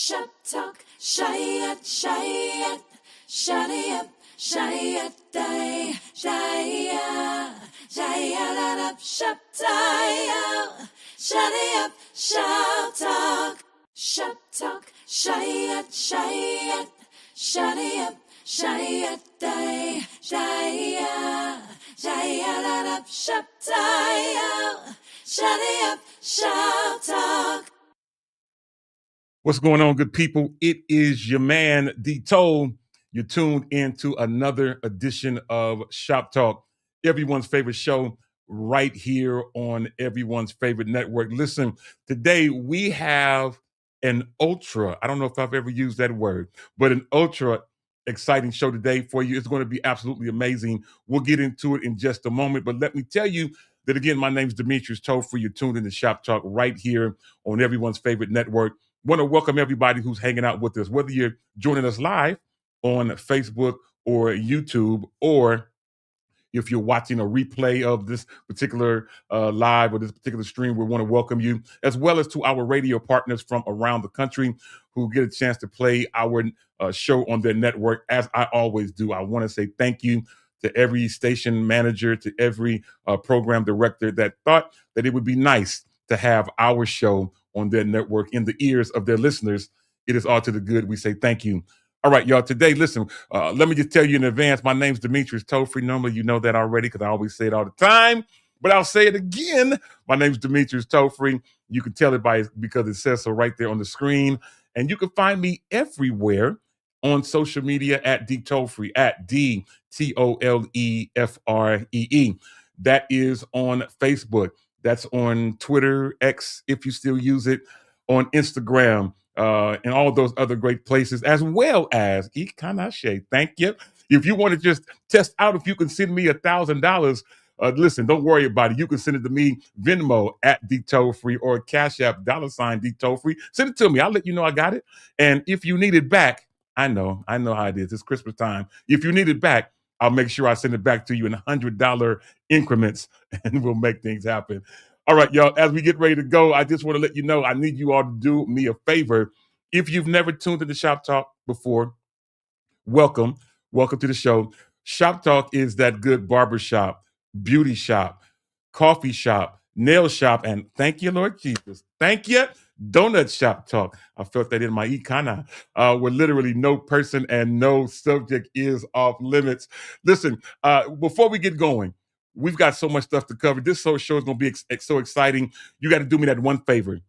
Shop talk, shy it, shutty up, day, up, shop tie, shutty up, shop talk, shy it, shutty up, day, up, shop tie, shutty up, shop talk. What's going on, good people? It is your man, Tole. You're tuned into another edition of Shop Talk, everyone's favorite show right here on everyone's favorite network. Listen, today we have an ultra, I don't know if I've ever used that word, but an ultra exciting show today for you. It's going to be absolutely amazing. We'll get into it in just a moment, but let me tell you that, again, my name's Demetrius Tofree. You're tuned into Shop Talk right here on everyone's favorite network. Want to welcome everybody who's hanging out with us, whether you're joining us live on Facebook or YouTube, or if you're watching a replay of this particular live or this particular stream, we want to welcome you, as well as to our radio partners from around the country who get a chance to play our show on their network. As I always do, I want to say thank you to every station manager, to every program director that thought that it would be nice to have our show on their network in the ears of their listeners. It is all to the good. We say thank you. All right, y'all. Today, listen, let me just tell you in advance, my name's Demetrius Tofree. Normally, you know that already because I always say it all the time, but I'll say it again. My name's Demetrius Tofree. You can tell it because it says so right there on the screen. And you can find me everywhere on social media at DTolefree, at DTOLEFREE. That is on Facebook. That's on Twitter, X, if you still use it, on Instagram, and all those other great places, as well as Ikanache. Thank you. If you want to just test out if you can send me $1,000, listen, don't worry about it. You can send it to me, Venmo at DTolefree or Cash App $DTolefree. Send it to me. I'll let you know I got it. And if you need it back, I know how it is. It's Christmas time. If you need it back, I'll make sure I send it back to you in $100 increments, and we'll make things happen. All right, y'all, as we get ready to go, I just want to let you know I need you all to do me a favor. If you've never tuned into Shop Talk before, welcome to the show. Shop Talk is that good barbershop, beauty shop, coffee shop, nail shop, and thank you, Lord Jesus. Thank you, donut shop talk. I felt that in my ikana, where literally no person and no subject is off limits. Listen, before we get going, we've got so much stuff to cover. This show is going to be so exciting. You got to do me that one favor.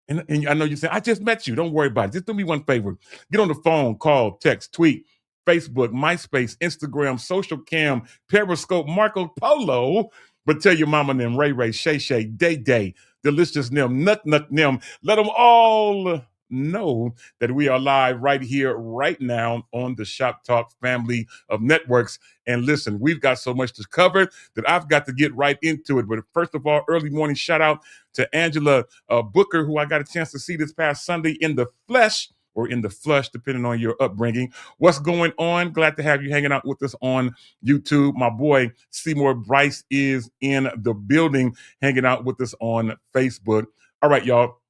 And I know you're saying, I just met you. Don't worry about it. Just do me one favor. Get on the phone, call, text, tweet, Facebook, MySpace, Instagram, Social Cam, Periscope, Marco Polo. But tell your mama and them, Ray, Shay, Day, Delicious them, Nut them. Let them all know that we are live right here, right now on the Shop Talk family of networks. And listen, we've got so much to cover that I've got to get right into it. But first of all, early morning shout out to Angela Booker, who I got a chance to see this past Sunday in the flesh, or in the flush, depending on your upbringing. What's going on? Glad to have you hanging out with us on YouTube. My boy, Seymour Bryce, is in the building, hanging out with us on Facebook. All right, y'all,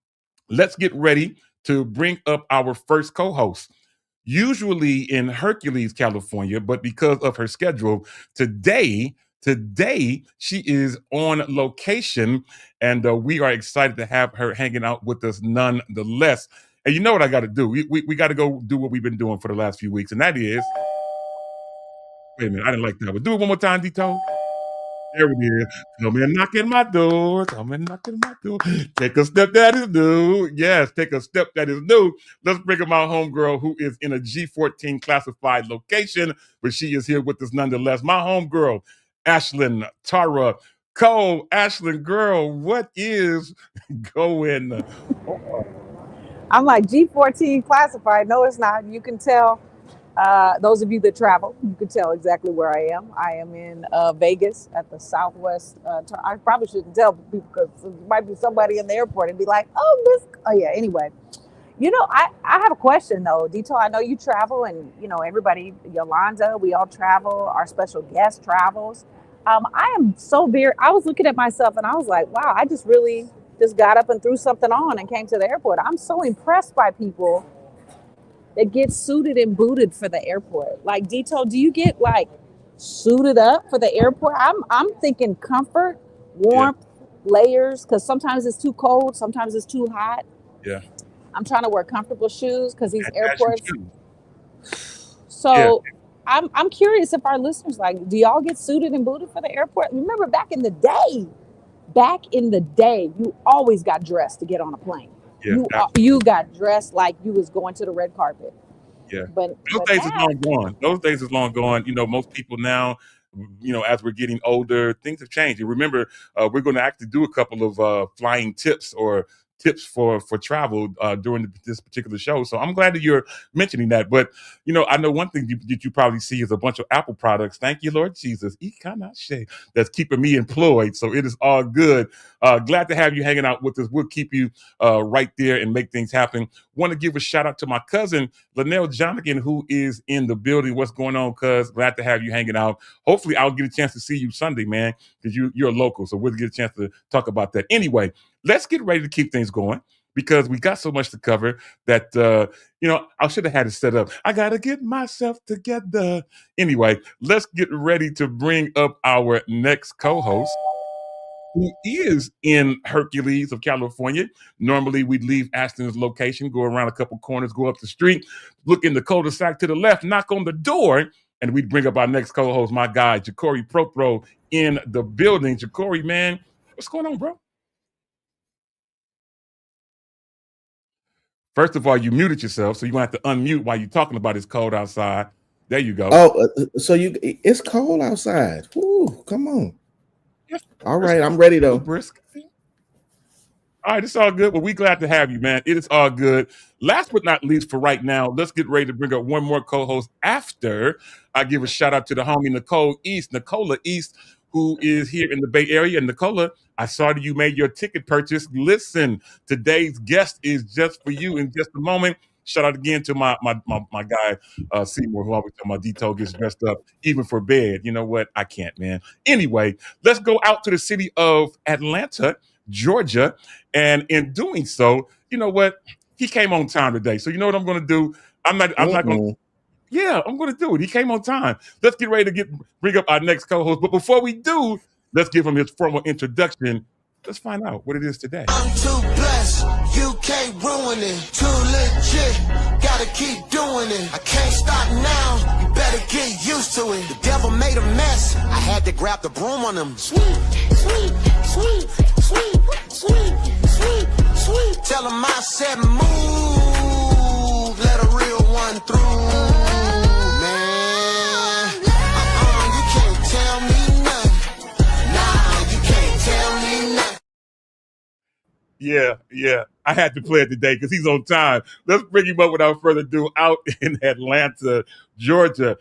let's get ready to bring up our first co-host. Usually in Hercules, California, but because of her schedule, today she is on location, and we are excited to have her hanging out with us nonetheless. And you know what I got to do? We got to go do what we've been doing for the last few weeks, and that is, wait a minute, I didn't like that one. Do it one more time, Dito. There it is. Come and knock in my door. Take a step that is new. Yes, take a step that is new. Let's bring in my homegirl, who is in a G14 classified location, but she is here with us nonetheless. My homegirl, Ashlyn Tara Cole. Ashlyn, girl, what is going on? I'm like, G14 classified. No, it's not. You can tell, those of you that travel, you can tell exactly where I am. I am in Vegas at the Southwest. I probably shouldn't tell people because there might be somebody in the airport and be like, yeah, anyway. You know, I have a question though, Dito. I know you travel, and you know, everybody, Yolanda, we all travel, our special guest travels. I am so I was looking at myself and I was like, wow, I just got up and threw something on and came to the airport. I'm so impressed by people that get suited and booted for the airport. Like Dito, do you get like suited up for the airport? I'm thinking comfort, Yeah, warmth, layers, because sometimes it's too cold, sometimes it's too hot. yeah. I'm trying to wear comfortable shoes because these And as you airports. should. Yeah, So I'm curious if our listeners like, do y'all get suited and booted for the airport? Remember back in the day, you always got dressed to get on a plane. yeah, You absolutely. got dressed like you was going to the red carpet. Yeah. Those But days is now, long gone. Those days is long gone. Most people now, as we're getting older, things have changed. And remember, we're going to actually do a couple of flying tips or tips for travel during this particular show. So I'm glad that you're mentioning that. But I know one thing that you probably see is a bunch of Apple products. Thank you, Lord Jesus. That's keeping me employed. So it is all good. Glad to have you hanging out with us. We'll keep you right there and make things happen. Want to give a shout out to my cousin Linnell Jonigan, who is in the building. What's going on, cuz? Glad to have you hanging out. Hopefully, I'll get a chance to see you Sunday, man, because you're a local, so we'll get a chance to talk about that. Anyway, let's get ready to keep things going because we got so much to cover that, I should have had it set up. I got to get myself together. Anyway, let's get ready to bring up our next co-host, who is in Hercules of California. Normally, we'd leave Ashton's location, go around a couple corners, go up the street, look in the cul-de-sac to the left, knock on the door, and we'd bring up our next co-host, my guy, Ja'Cory Propro, in the building. Ja'Cory, man, what's going on, bro? First of all, you muted yourself, so you're going to have to unmute while you're talking about it's cold outside. There you go. Oh, it's cold outside. Ooh, come on. Yes, All right, I'm ready though. brisk. All right, it's all good. Well, we glad to have you, man. It is all good. Last but not least, for right now, let's get ready to bring up one more co-host after I give a shout out to the homie Nicola East, who is here in the Bay Area. And Nicola, I saw that you made your ticket purchase. Listen, today's guest is just for you in just a moment. Shout out again to my guy, Seymour, who always tell my Dito gets dressed up, even for bed. You know what? I can't, man. Anyway, let's go out to the city of Atlanta, Georgia. And in doing so, you know what? He came on time today. So you know what I'm going to do? I'm not going to. Yeah, I'm going to do it. He came on time. Let's get ready to bring up our next co-host. But before we do, let's give him his formal introduction. Let's find out what it is today. I'm too blessed, you can't ruin it. Too legit, gotta keep doing it. I can't stop now, you better get used to it. The devil made a mess, I had to grab the broom on him. Sweet, sweet, sweet, sweet, sweet, sweet, sweet. Tell him I said move, let a real one through. Man, you can't tell me nothing. Nah, you can't tell me nothing. Yeah. I had to play it today because he's on time. Let's bring him up without further ado out in Atlanta, Georgia.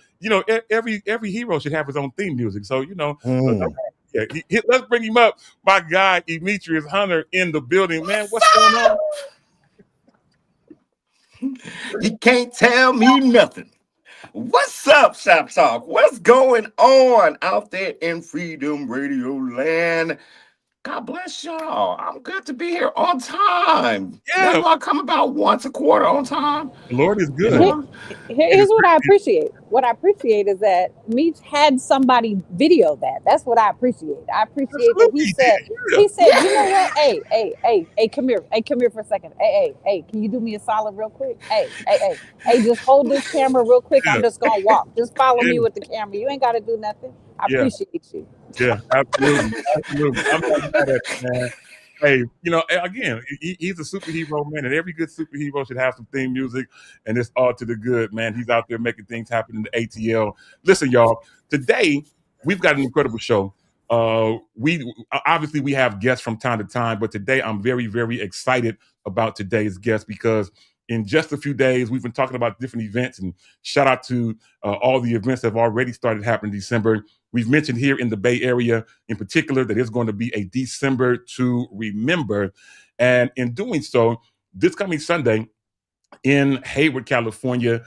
Every hero should have his own theme music. So, let's bring him up. My guy, Demetrius Hunter, in the building. Man, what's going on? You can't tell me nothing. What's up, Shop Talk? What's going on out there in Freedom Radio Land? God bless y'all. I'm good to be here on time. Yeah. I come about once a quarter on time. The Lord is good. Here's what I appreciate. What I appreciate is that Meech had somebody video that. That's what I appreciate. I appreciate that he said, you know what? Hey, come here. Hey, come here for a second. Hey, can you do me a solid real quick? Hey, just hold this camera real quick. I'm just gonna walk. Just follow me with the camera. You ain't gotta do nothing. I appreciate you. Yeah, absolutely. I'm not mad at you, man. Hey, again, he's a superhero, man, and every good superhero should have some theme music, and it's all to the good, man. He's out there making things happen in the ATL. Listen, y'all, today we've got an incredible show. We have guests from time to time, but today I'm very, very excited about today's guest because in just a few days, we've been talking about different events, and shout out to all the events that have already started happening in December. We've mentioned here in the Bay Area in particular that it's going to be a December to remember. And in doing so, this coming Sunday in Hayward, California,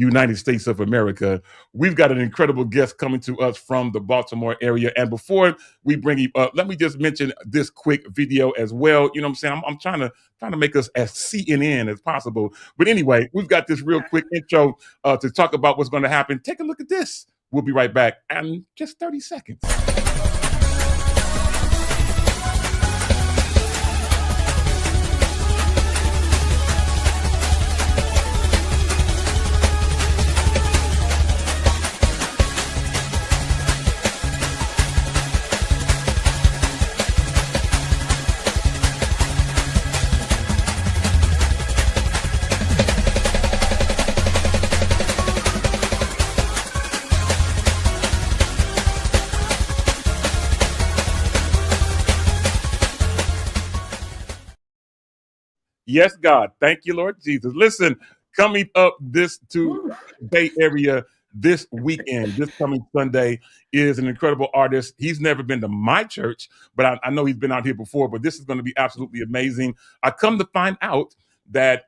United States of America. We've got an incredible guest coming to us from the Baltimore area. And before we bring you up, let me just mention this quick video as well. You know what I'm saying? I'm trying to make us as CNN as possible. But anyway, we've got this real quick intro to talk about what's going to happen. Take a look at this. We'll be right back in just 30 seconds. Yes, God. Thank you, Lord Jesus. Listen, coming up this to Bay Area this weekend, this coming Sunday, is an incredible artist. He's never been to my church, but I know he's been out here before, but this is going to be absolutely amazing. I come to find out that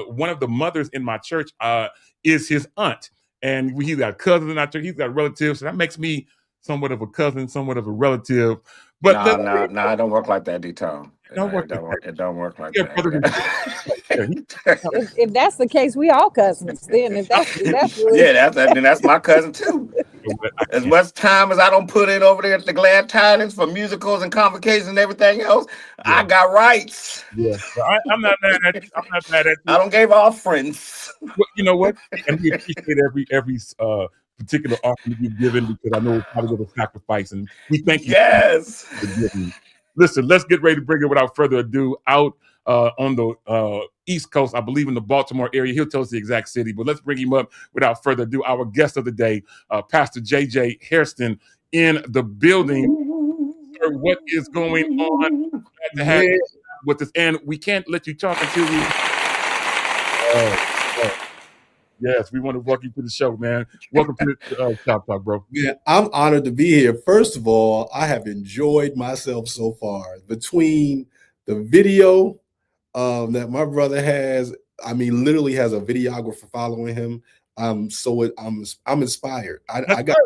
one of the mothers in my church is his aunt. And he's got cousins in our church. He's got relatives. So that makes me somewhat of a cousin, somewhat of a relative. But it don't work like that, D-Tom. It don't work like that. If that's the case, we all cousins. Then if that's really... that's my cousin too. As much time as I don't put in over there at the Glad Tidings for musicals and convocations and everything else, I got rights. Yeah, I'm not mad at you. I'm not mad at you. I don't give offerings. Well, you know what? And we appreciate every particular offering you've given, because I know it's probably with a sacrifice, and we thank you. Yes. For giving. Listen, let's get ready to bring it without further ado out on the East Coast, I believe in the Baltimore area. He'll tell us the exact city, but let's bring him up without further ado. Our guest of the day, Pastor JJ Hairston in the building. Sir, what is going on? Glad to have you with us, and we can't let you talk until we. Yes, we want to welcome you to the show, man. Welcome to the Shop Talk, bro. Yeah, I'm honored to be here. First of all, I have enjoyed myself so far. Between the video that my brother has, I mean, literally has a videographer following him. I'm inspired. I got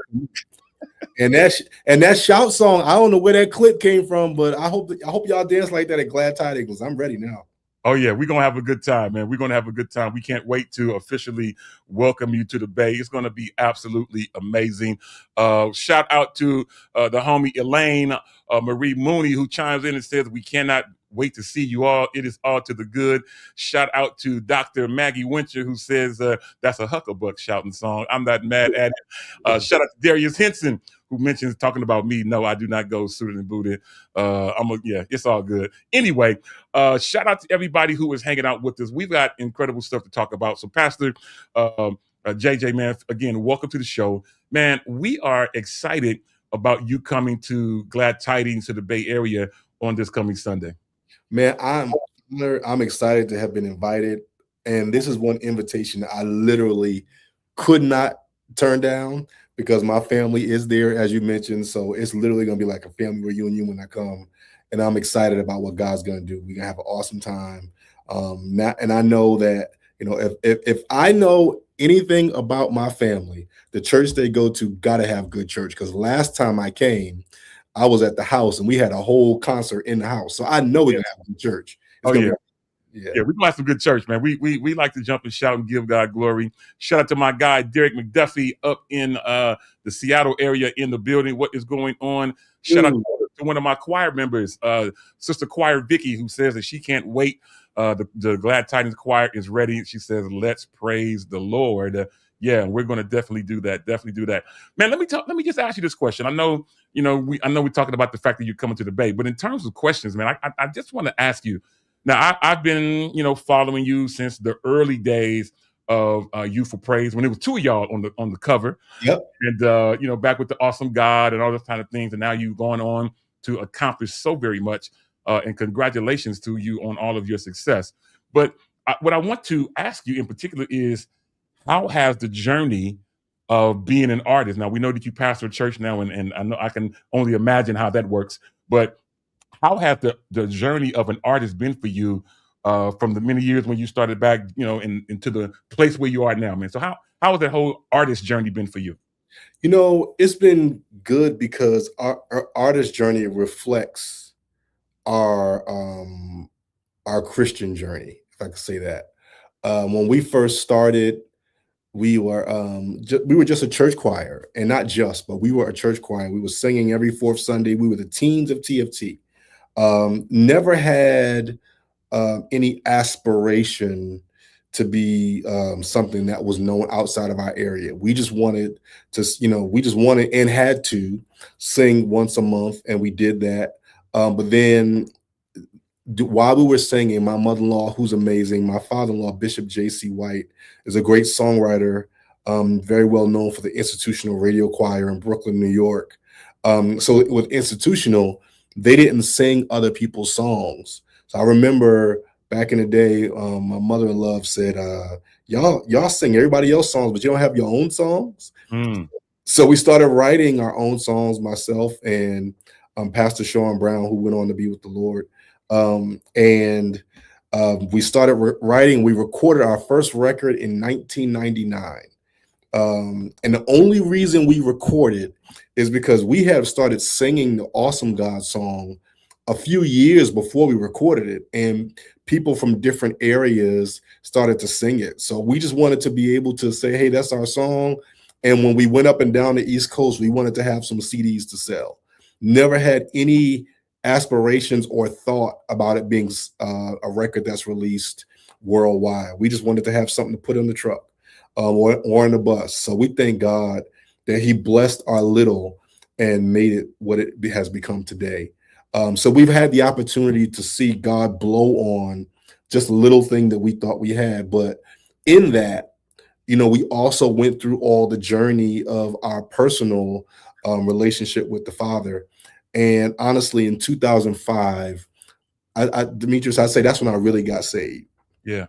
and that shout song. I don't know where that clip came from, but I hope y'all dance like that at Glad Tidings. I'm ready now. Oh, yeah, we're going to have a good time, man. We're going to have a good time. We can't wait to officially welcome you to the Bay. It's going to be absolutely amazing. Shout out to the homie Elaine Marie Mooney, who chimes in and says, we cannot wait to see you all. It is all to the good. Shout out to Dr. Maggie Winter, who says that's a Hucklebuck shouting song. I'm not mad at it. Shout out to Darius Henson, who mentions talking about me. No, I do not go suited and booted. It's all good. Anyway, shout out to everybody who is hanging out with us. We've got incredible stuff to talk about. So, Pastor JJ, man, again, welcome to the show. Man, we are excited about you coming to Glad Tidings to the Bay Area on this coming Sunday. Man, I'm excited to have been invited. And this is one invitation that I literally could not turn down, because my family is there, as you mentioned. So it's literally going to be like a family reunion when I come. And I'm excited about what God's going to do. We're going to have an awesome time. And I know that, you know, if I know anything about my family, the church they go to got to have good church. Because last time I came, I was at the house and we had a whole concert in the house. So I know we're going to have a good church. Yeah, we're gonna have some good church, man. We like to jump and shout and give God glory. Shout out to my guy Derek McDuffie up in the Seattle area in the building. What is going on? Shout out to one of my choir members, Sister Choir Vicky, who says that she can't wait. The Glad Tidings choir is ready. She says, "Let's praise the Lord." Yeah, we're gonna definitely do that. Man, let me just ask you this question. I know we're talking about the fact that you're coming to the Bay, but in terms of questions, man, I just want to ask you. Now, I've been, following you since the early days of Youth for Praise, when it was two of y'all on the cover. Yep. And, back with the Awesome God and all those kind of things. And now you've gone on to accomplish so very much. And congratulations to you on all of your success. But what I want to ask you in particular is, how has the journey of being an artist? Now, we know that you pastor a church now, and I know I can only imagine how that works. But how has the journey of an artist been for you from the many years when you started back, into the place where you are now, man. So how has that whole artist journey been for you? It's been good because our artist journey reflects our our Christian journey, if I could say that. When we first started, we were we were just a church choir, and not just, but we were a church choir. We were singing every fourth Sunday. We were the teens of TFT. Never had any aspiration to be something that was known outside of our area. We just wanted to, we just wanted and had to sing once a month, and we did that. But then while we were singing, my mother-in-law, who's amazing, my father-in-law, Bishop J.C. White, is a great songwriter, very well known for the Institutional Radio Choir in Brooklyn, New York. So with Institutional, they didn't sing other people's songs. So I remember back in the day, my mother-in-law said, y'all sing everybody else's songs, but you don't have your own songs. Mm. So we started writing our own songs, myself and Pastor Sean Brown, who went on to be with the Lord. We started writing. We recorded our first record in 1999. And the only reason we recorded is because we had started singing the Awesome God song a few years before we recorded it, and people from different areas started to sing it. So we just wanted to be able to say, hey, that's our song. And when we went up and down the East Coast, we wanted to have some CDs to sell. Never had any aspirations or thought about it being a record that's released worldwide. We just wanted to have something to put in the truck or in the bus. So we thank God that he blessed our little and made it what it has become today. So we've had the opportunity to see God blow on just a little thing that we thought we had. But in that, we also went through all the journey of our personal relationship with the Father. And honestly, in 2005, Demetrius, I'd say that's when I really got saved. Yeah.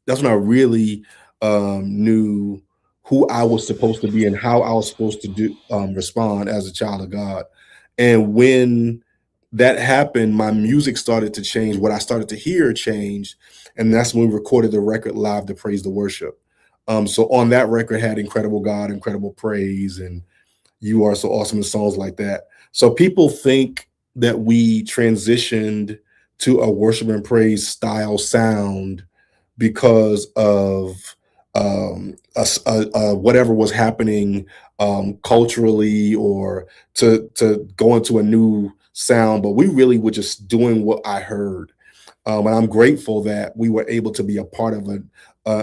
That's when I really knew who I was supposed to be and how I was supposed to respond as a child of God. And when that happened, my music started to change. What I started to hear changed. And that's when we recorded the record live, to Praise the Worship. So on that record had Incredible God, Incredible Praise, and You Are So Awesome, and songs like that. So people think that we transitioned to a worship and praise style sound because of whatever was happening culturally, or to go into a new sound. But we really were just doing what I heard. And I'm grateful that we were able to be a part of an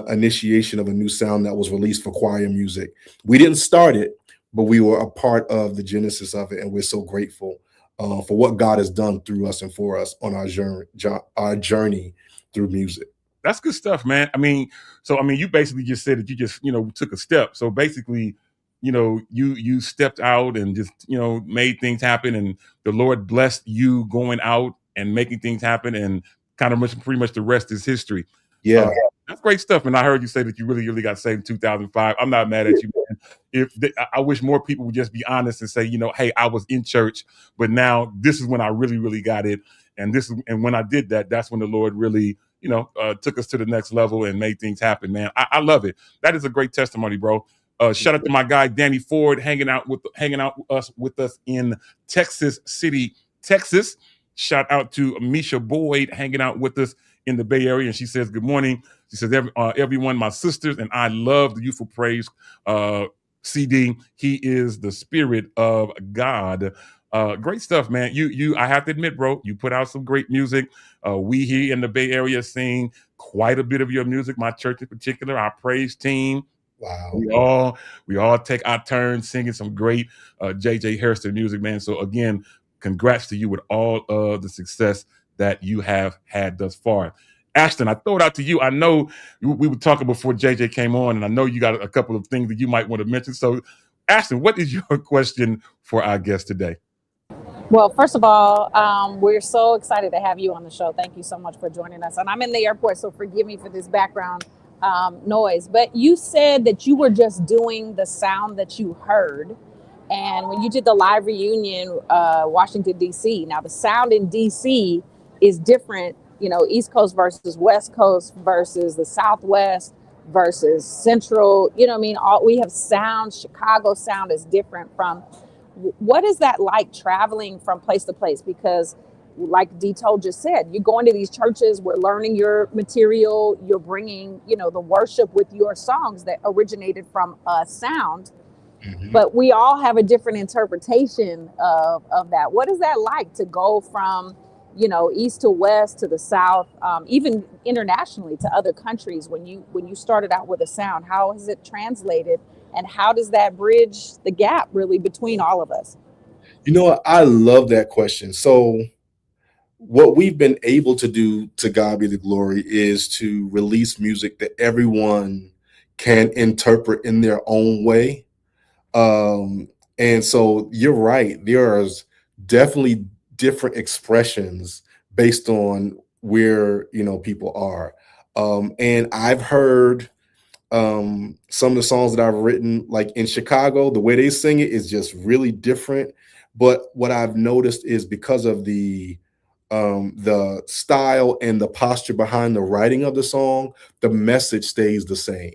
initiation of a new sound that was released for choir music. We didn't start it, but we were a part of the genesis of it. And we're so grateful for what God has done through us and for us on our journey through music. That's good stuff, man. You basically just said that you just, took a step. So basically, you stepped out and just, made things happen, and the Lord blessed you going out and making things happen, and pretty much the rest is history. Yeah. That's great stuff. And I heard you say that you really, really got saved in 2005. I'm not mad at you, man. I wish more people would just be honest and say, hey, I was in church, but now this is when I really, really got it. And when I did that, that's when the Lord really, took us to the next level and made things happen, man. I love it. That is a great testimony, bro. Shout out to my guy Danny Ford hanging out with us in Texas City, Texas. Shout out to Misha Boyd hanging out with us in the Bay Area, and she says good morning. She says everyone, my sisters, and I love the Youthful Praise CD. He is the Spirit of God. Great stuff, man. I have to admit, bro, you put out some great music. We here in the Bay Area sing quite a bit of your music. My church in particular, our praise team. Wow. We all take our turn singing some great JJ Hairston music, man. So again, congrats to you with all of the success that you have had thus far. Ashton, I throw it out to you. I know we were talking before JJ came on, and I know you got a couple of things that you might want to mention. So, Ashton, what is your question for our guest today? Well, first of all, we're so excited to have you on the show. Thank you so much for joining us. And I'm in the airport, so forgive me for this background noise. But you said that you were just doing the sound that you heard. And when you did the live reunion, Washington, D.C., now the sound in D.C. is different East Coast versus West Coast versus the Southwest versus Central. All we have sound. Chicago sound is different from. What is that like traveling from place to place? Because, like D Tole just said, you're going to these churches, we're learning your material, you're bringing, the worship with your songs that originated from a sound, but we all have a different interpretation of that. What is that like to go from, east to west to the south, even internationally to other countries? When you started out with a sound, how has it translated, and how does that bridge the gap really between all of us? I love that question. So what we've been able to do, to God be the glory, is to release music that everyone can interpret in their own way. And so you're right. There's definitely different expressions based on where, people are. And I've heard some of the songs that I've written, like in Chicago, the way they sing it is just really different. But what I've noticed is because of the style and the posture behind the writing of the song, the message stays the same,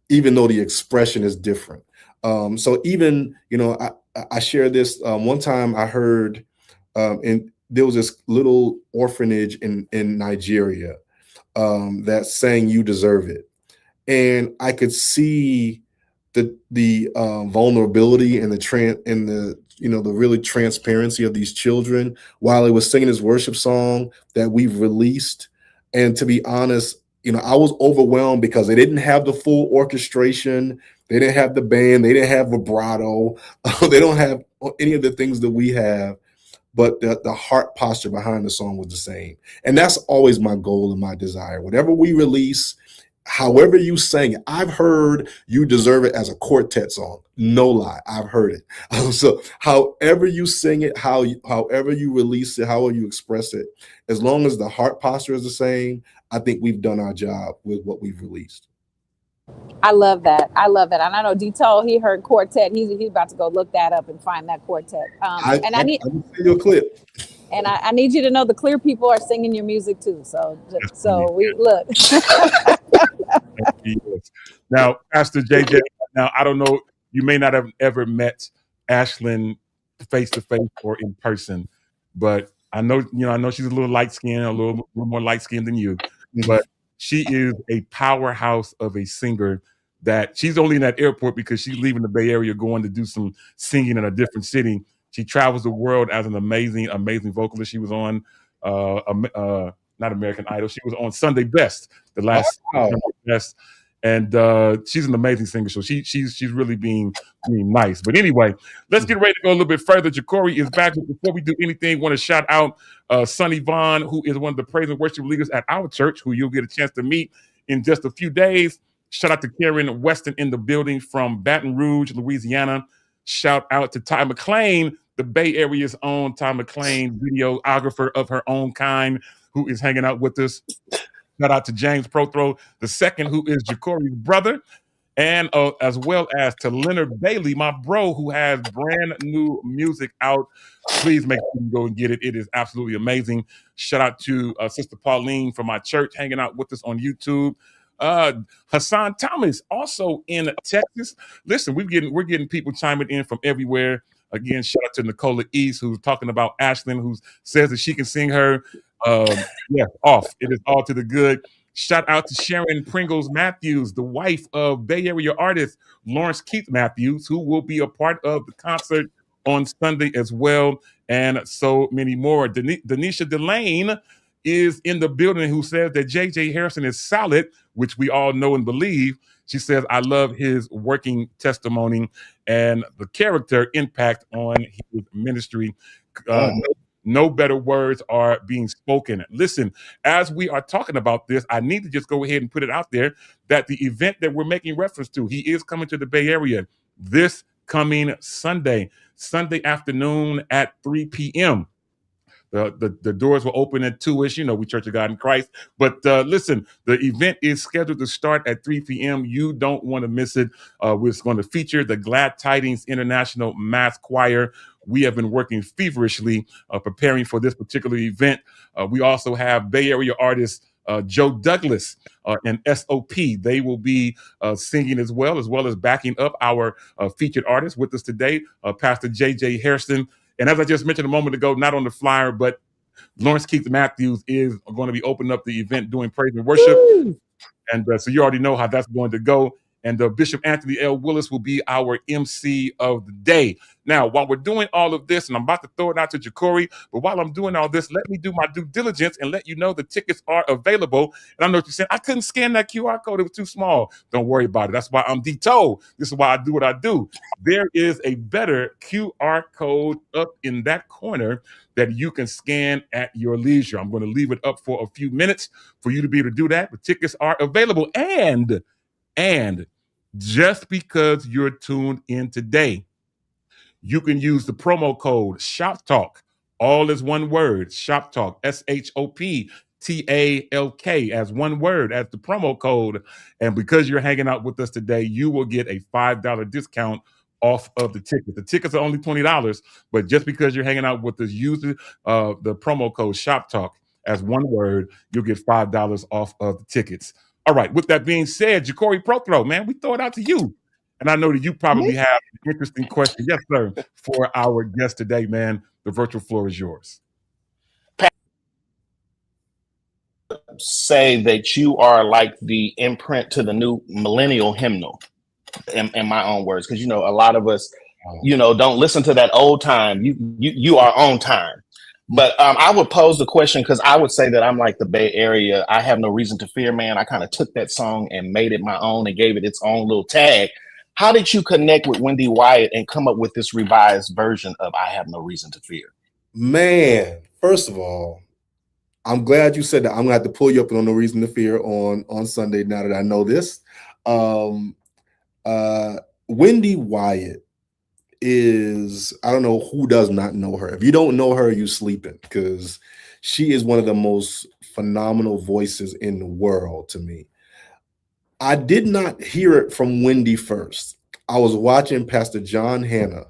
even though the expression is different. So even, I share this. One time I heard, and there was this little orphanage in Nigeria that sang "You Deserve It," and I could see the vulnerability and the really transparency of these children while they was singing this worship song that we've released. And to be honest, I was overwhelmed because they didn't have the full orchestration, they didn't have the band, they didn't have vibrato, they don't have any of the things that we have, but the heart posture behind the song was the same. And that's always my goal and my desire. Whatever we release, however you sang it, I've heard "You Deserve It" as a quartet song. No lie, I've heard it. So however you sing it, however you release it, however you express it, as long as the heart posture is the same, I think we've done our job with what we've released. I love that. And I know D Tole, he heard quartet. He's about to go look that up and find that quartet. I And I need send you a clip. and I need you to know the Clear people are singing your music too. So we look. Yes. Now, Pastor JJ, now I don't know, you may not have ever met Ashlyn face to face or in person, but I know she's a little light skinned, a little more light skinned than you, but she is a powerhouse of a singer. That she's only in that airport because she's leaving the Bay Area going to do some singing in a different city. She travels the world as an amazing vocalist. She was on not American Idol. She was on Sunday Best, the last Sunday Best, and she's an amazing singer. So she's really being nice. But anyway, let's get ready to go a little bit further. Ja'Cory is back, but before we do anything, want to shout out Sonny Vaughn, who is one of the praise and worship leaders at our church, who you'll get a chance to meet in just a few days. Shout out to Karen Weston in the building from Baton Rouge, Louisiana. Shout out to Ty McClain, the Bay Area's own Ty McClain, videographer of her own kind, who is hanging out with us. Shout out to James Prothro II, who is Ja'Cory's brother, and as well as to Leonard Bailey, my bro, who has brand new music out. Please make sure you go and get it. It is absolutely amazing. Shout out to Sister Pauline from my church hanging out with us on YouTube. Hassan Thomas, also in Texas. Listen, we're getting people chiming in from everywhere. Again, shout out to Nicola East, who's talking about Ashlyn, who says that she can sing her off. It is all to the good. Shout out to Sharon Pringles Matthews, the wife of Bay Area artist Lawrence Keith Matthews, who will be a part of the concert on Sunday as well, and so many more. Denisha Delane is in the building, who says that JJ Hairston is solid, which we all know and believe. She says, I love his working testimony and the character impact on his ministry. No better words are being spoken. Listen, as we are talking about this, I need to just go ahead and put it out there that the event that we're making reference to, he is coming to the Bay Area this coming Sunday afternoon at 3 p.m. The doors will open at 2-ish. You know, we Church of God in Christ. But listen, the event is scheduled to start at 3 p.m. You don't want to miss it. We're going to feature the Glad Tidings International Mass Choir. We have been working feverishly preparing for this particular event. We also have Bay Area artist Joe Douglas and SOP. They will be singing as well as backing up our featured artist with us today, Pastor JJ Hairston. And as I just mentioned a moment ago, not on the flyer, but Lawrence Keith Matthews is going to be opening up the event doing praise and worship. Woo! And so you already know how that's going to go. And Bishop Anthony L. Willis will be our MC of the day. Now, while we're doing all of this, and I'm about to throw it out to Jacory, but while I'm doing all this, let me do my due diligence and let you know the tickets are available. And I know what you're saying. I couldn't scan that QR code. It was too small. Don't worry about it. That's why I'm Tole. This is why I do what I do. There is a better QR code up in that corner that you can scan at your leisure. I'm going to leave it up for a few minutes for you to be able to do that. The tickets are available. And just because you're tuned in today, you can use the promo code Shop Talk, all as one word, Shop Talk, SHOPTALK, as one word, as the promo code. And because you're hanging out with us today, you will get a $5 discount off of the ticket. The tickets are only $20, but just because you're hanging out with us, use the promo code Shop Talk as one word, you'll get $5 off of the tickets. All right, with that being said, Jacory Prothro, man, we throw it out to you. And I know that you probably have an interesting question, yes, sir, for our guest today, man. The virtual floor is yours. Say that you are like the imprint to the new millennial hymnal, in my own words, because, you know, a lot of us, you know, don't listen to that old time. You are on time. But I would pose the question, because I would say that I'm like the Bay Area. I Have No Reason to Fear, man. I kind of took that song and made it my own and gave it its own little tag. How did you connect with Wendy Wyatt and come up with this revised version of I Have No Reason to Fear? Man, first of all, I'm glad you said that. I'm going to have to pull you up on No Reason to Fear on Sunday now that I know this. Wendy Wyatt is, I don't know who does not know her. If you don't know her, you sleeping, because she is one of the most phenomenal voices in the world to me. I did not hear it from Wendy first. I was watching Pastor John Hanna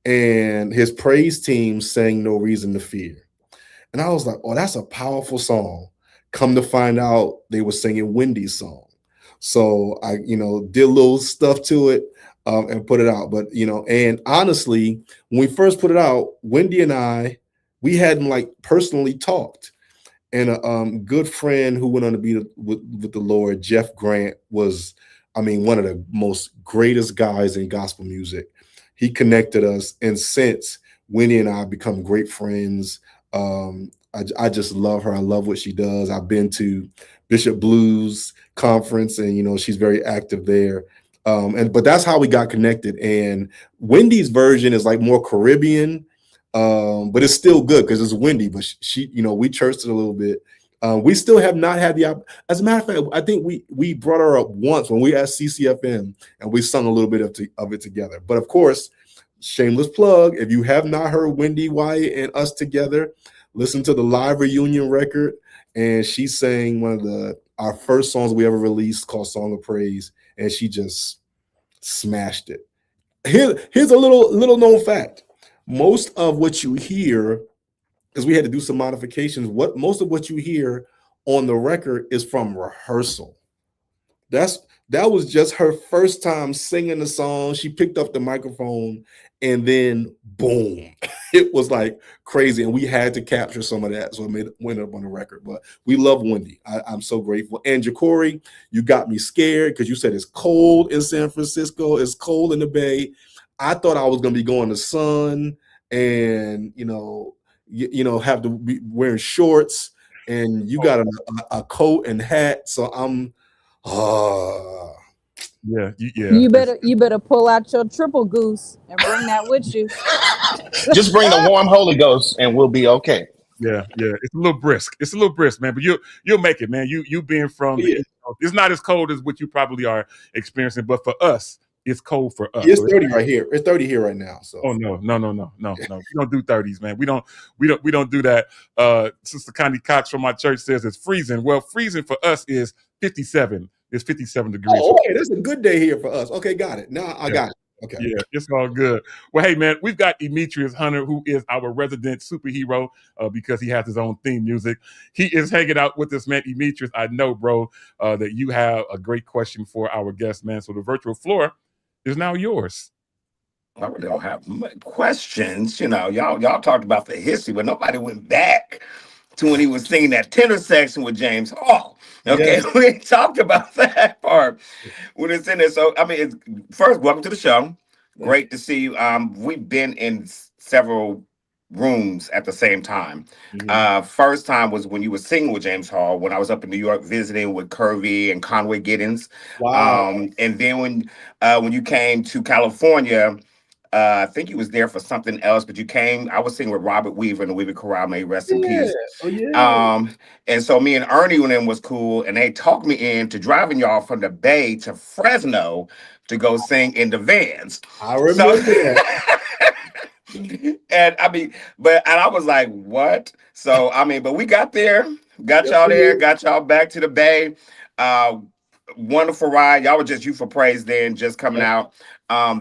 and his praise team sang No Reason to Fear. And I was like, oh, that's a powerful song. Come to find out, they were singing Wendy's song. So I, did a little stuff to it and put it out. But, and honestly, when we first put it out, Wendy and I, we hadn't like personally talked. And a good friend who went on to be with the Lord, Jeff Grant, was, one of the most greatest guys in gospel music. He connected us, and since Wendy and I have become great friends. I just love her. I love what she does. I've been to Bishop Blues conference, and she's very active there. But that's how we got connected. And Wendy's version is like more Caribbean, but it's still good because it's Wendy. But she, we churched it a little bit. We still have not had as a matter of fact, I think we brought her up once when we asked CCFM, and we sung a little bit of it together. But of course, shameless plug, if you have not heard Wendy Wyatt and us together, listen to the live reunion record. And she sang one of our first songs we ever released called Song of Praise, and she just smashed it. Here's a little known fact. Most of what you hear, because we had to do some modifications, most of what you hear on the record is from rehearsal. That was just her first time singing the song. She picked up the microphone, and then boom, it was like crazy. And we had to capture some of that, so it went up on the record. But we love Wendy. I'm so grateful. And Jacory, you got me scared because you said it's cold in San Francisco. It's cold in the Bay. I thought I was gonna be going to sun and have to be wearing shorts, and you got a coat and hat. So I'm. Yeah. You better pull out your triple goose and bring that with you. Just bring the warm Holy Ghost and we'll be okay. Yeah. It's a little brisk. Man. But you'll make it, man. You being from the East Coast, it's not as cold as what you probably are experiencing, but for us, it's cold for us. It's So 30 right here. It's 30 here right now. So oh no. We don't do 30s, man. We don't do that. Sister Connie Cox from my church says it's freezing. Well, freezing for us is 57. It's 57 degrees. oh, okay, that's a good day here for us. Okay, got it. Now I got it. Okay. Yeah, it's all good. Well, hey, man, we've got Demetrius Hunter, who is our resident superhero because he has his own theme music. He is hanging out with us, man. Demetrius, I know, bro, that you have a great question for our guest, man. So the virtual floor is now yours. I really don't have questions. Y'all talked about the history, but nobody went back to when he was singing that tenor section with James Hall. Okay, Yes. we ain't talked about that part when it's in there. So, I mean, first, welcome to the show. Great to see you. We've been in several rooms at the same time. First time was when you were singing with James Hall, when I was up in New York visiting with Curvy and Conway Giddens. Wow. And then when you came to California, I think you was there for something else, but you came. I was singing with Robert Weaver and the Weaver Chorale, may he rest in peace. Oh yeah. And so me and Ernie went in was cool, and they talked me into driving y'all from the Bay to Fresno to go sing in the vans. I remember that. And I was like, what? So I mean, but we got there, got Yes, y'all we there, did. got y'all back to the Bay. Wonderful ride. Y'all were just you for praise then, just coming out.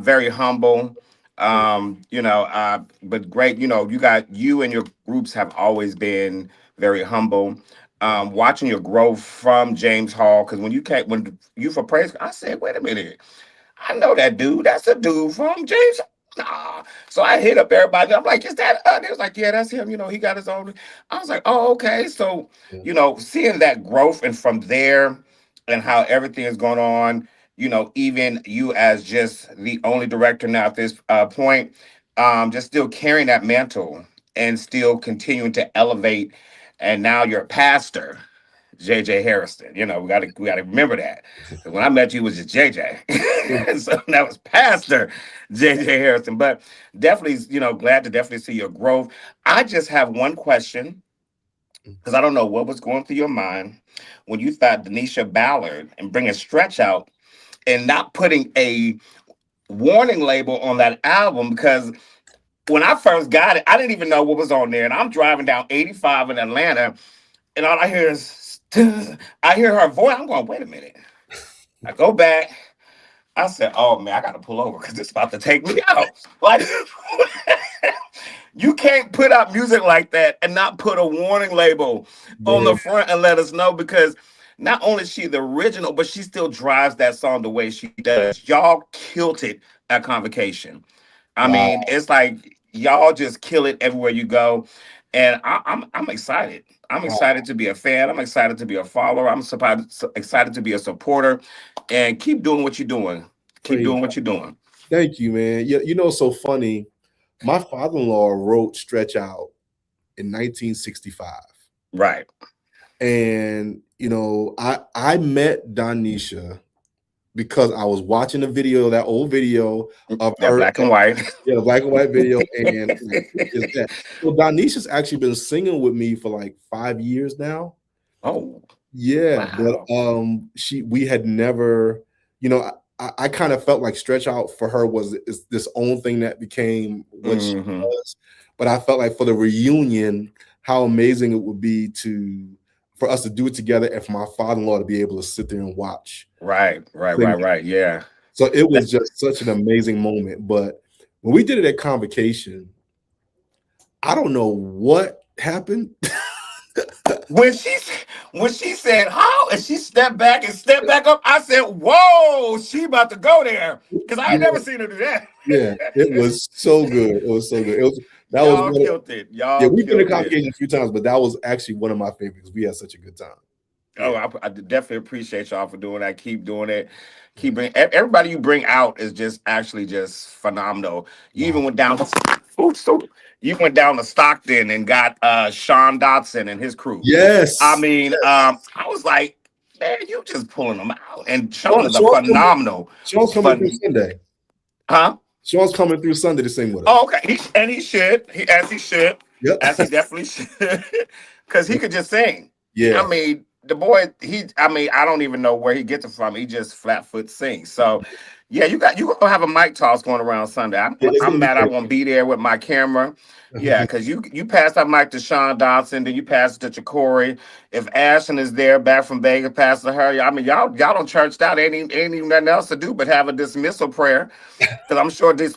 Very humble. But great, you and your groups have always been very humble. Watching your growth from James Hall, because when you for praise, I said, wait a minute, I know that dude. That's a dude from James. Nah. So I hit up everybody. I'm like, is that? They was like, yeah, that's him. He got his own. I was like, oh, okay. So, seeing that growth and from there and how everything is going on, even you as just the only director now at this point, just still carrying that mantle and still continuing to elevate. And now you're a pastor. JJ Hairston. We gotta remember that. 'Cause when I met you, it was just JJ. So that was Pastor JJ Hairston. But definitely, glad to definitely see your growth. I just have one question, because I don't know what was going through your mind when you thought Denisha Ballard and bringing Stretch out and not putting a warning label on that album, because when I first got it, I didn't even know what was on there. And I'm driving down 85 in Atlanta, and all I hear is I hear her voice. I'm going, wait a minute. I go back. I said, oh man, I gotta pull over because it's about to take me out. Like, you can't put out music like that and not put a warning label on the front and let us know, because not only is she the original, but she still drives that song the way she does. Y'all killed it at Convocation. I mean, it's like y'all just kill it everywhere you go. And I'm excited. I'm excited to be a fan. I'm excited to be a follower. I'm excited to be a supporter. And keep doing what you're doing. Keep doing what you're doing. Thank you, man. Yeah, it's so funny. My father-in-law wrote Stretch Out in 1965. Right. And I met Donisha because I was watching the video, that old video of that her, black and white. Yeah, the black and white video. And so Donisha's actually been singing with me for like 5 years now. Oh, yeah. wow. But we had never, I kind of felt like Stretch Out for her was this own thing that became what she was. But I felt like for the reunion, how amazing it would be for us to do it together and for my father-in-law to be able to sit there and watch. Right. Yeah. So it was just such an amazing moment. But when we did it at Convocation, I don't know what happened. When she said how, and she stepped back up, I said, whoa, she about to go there, because I ain't never seen her do that. Yeah, it was so good. It was so good. Y'all killed it. We've been to Convocation a few times, but that was actually one of my favorites. We had such a good time. Oh, I definitely appreciate y'all for doing that. Keep doing it. Keep bringing everybody you bring out is just actually just phenomenal. You even went down to Stockton and got Sean Dotson and his crew. Yes. I mean, I was like, man, you just pulling them out. And Sean is a phenomenal. Sean's coming through Sunday. Huh? Sean's coming through Sunday to sing with us. Oh, okay. He should. As he should. Yep. As he definitely should. Because he could just sing. Yeah. I mean, the boy, I don't even know where he gets it from. He just flat foot sings. So yeah, you gonna have a mic toss going around Sunday. It's I'm gonna be mad I great. won't be there with my camera. Yeah, because you pass that mic to Sean Dodson, then you pass it to Chakori. If Ashton is there back from Vegas, pass to her. I mean, y'all don't churched out. Ain't even nothing else to do but have a dismissal prayer. Because I'm sure this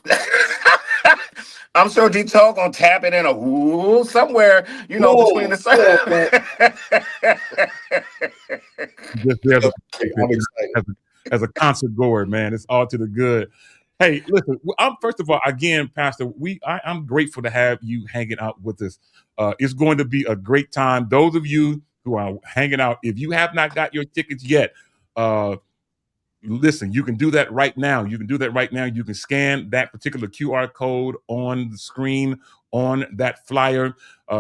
I'm sure D-Tone gonna tap it in a woo somewhere, between Whoa, man. Just there as a I'm excited. as a concert goer, man. It's all to the good. Hey, listen. I'm first of all, again, Pastor. I'm grateful to have you hanging out with us. It's going to be a great time. Those of you who are hanging out, if you have not got your tickets yet, uh, listen, you can do that right now. You can do that right now. You can scan that particular QR code on the screen on that flyer.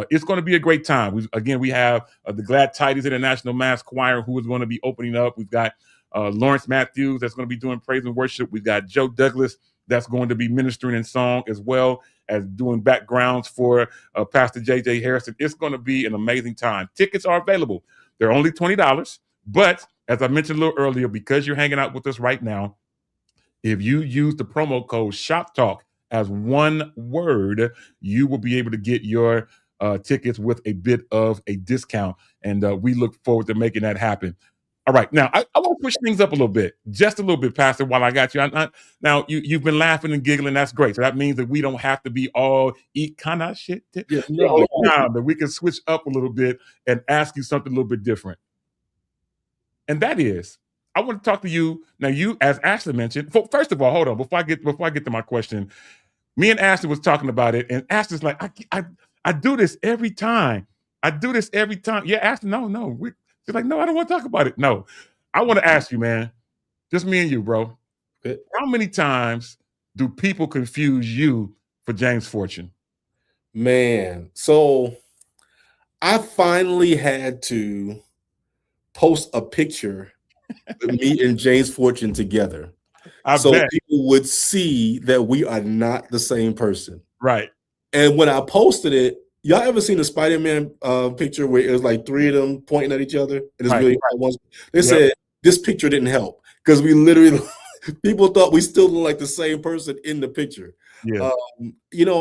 It's going to be a great time. We have the Glad Tidings International Mass Choir who is going to be opening up. We've got Lawrence Matthews that's going to be doing praise and worship. We've got Joe Douglas that's going to be ministering in song as well as doing backgrounds for Pastor JJ Hairston. It's going to be an amazing time. Tickets are available. They're only $20, but as I mentioned a little earlier, because you're hanging out with us right now, if you use the promo code SHOPTALK as one word, you will be able to get your tickets with a bit of a discount. And we look forward to making that happen. All right. Now, I want to push things up a little bit, just a little bit, Pastor, while I got you. Now, you've been laughing and giggling. That's great. So that means that we don't have to be all eat kind of shit Yeah, all the time, that we can switch up a little bit and ask you something a little bit different. And that is, I want to talk to you now. You, as Ashley mentioned, first of all, hold on before I get to my question. Me and Ashley was talking about it, and Ashley's like, I do this every time. I do this every time. Yeah, Ashley, no. She's like, no, I don't want to talk about it. No, I want to ask you, man. Just me and you, bro. Okay. How many times do people confuse you for James Fortune? Man, so I finally had to post a picture of me and James Fortune together. I So bet. people would see that we are not the same person. Right. And when I posted it, y'all ever seen the Spider-Man picture where it was like three of them pointing at each other? And it's Right. really one. They said this picture didn't help because we literally people thought we still look like the same person in the picture. Yeah.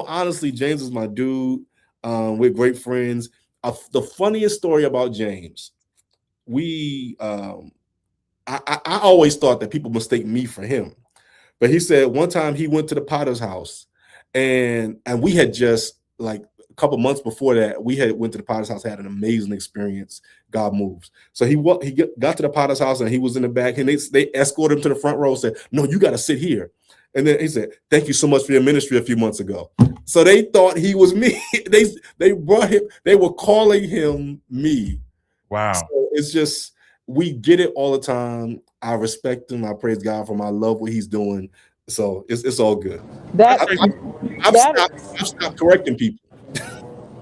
Honestly, James is my dude. We're great friends. The funniest story about James, I always thought that people mistake me for him, but he said one time he went to the Potter's house, and we had just like a couple months before that we went to the Potter's house, had an amazing experience. God moves. So he got to the Potter's house and he was in the back, and they escorted him to the front row. Said, "No, you got to sit here." And then he said, "Thank you so much for your ministry a few months ago." So they thought he was me. They brought him. They were calling him me. Wow. So it's just, we get it all the time. I respect him. I praise God for him. I love what he's doing. So it's all good. I've stopped correcting people.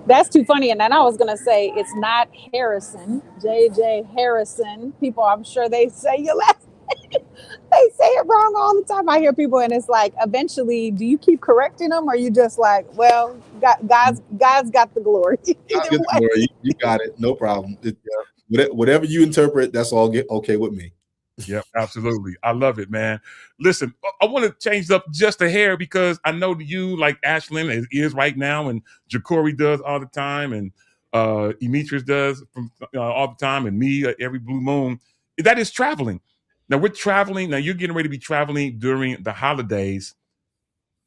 That's too funny. And then I was going to say, it's not Harrison, JJ Harrison. People, I'm sure they say your last name. They say it wrong all the time. I hear people, and it's like, eventually, do you keep correcting them, or you just like, well, God's got the glory. You got it. No problem. Whatever you interpret, that's all okay with me. Yep, absolutely. I love it, man. Listen, I want to change up just a hair because I know you, like Ashlyn is right now, and Ja'Cory does all the time, and Demetrius does all the time, and me every blue moon. That is traveling. Now we're traveling. Now you're getting ready to be traveling during the holidays.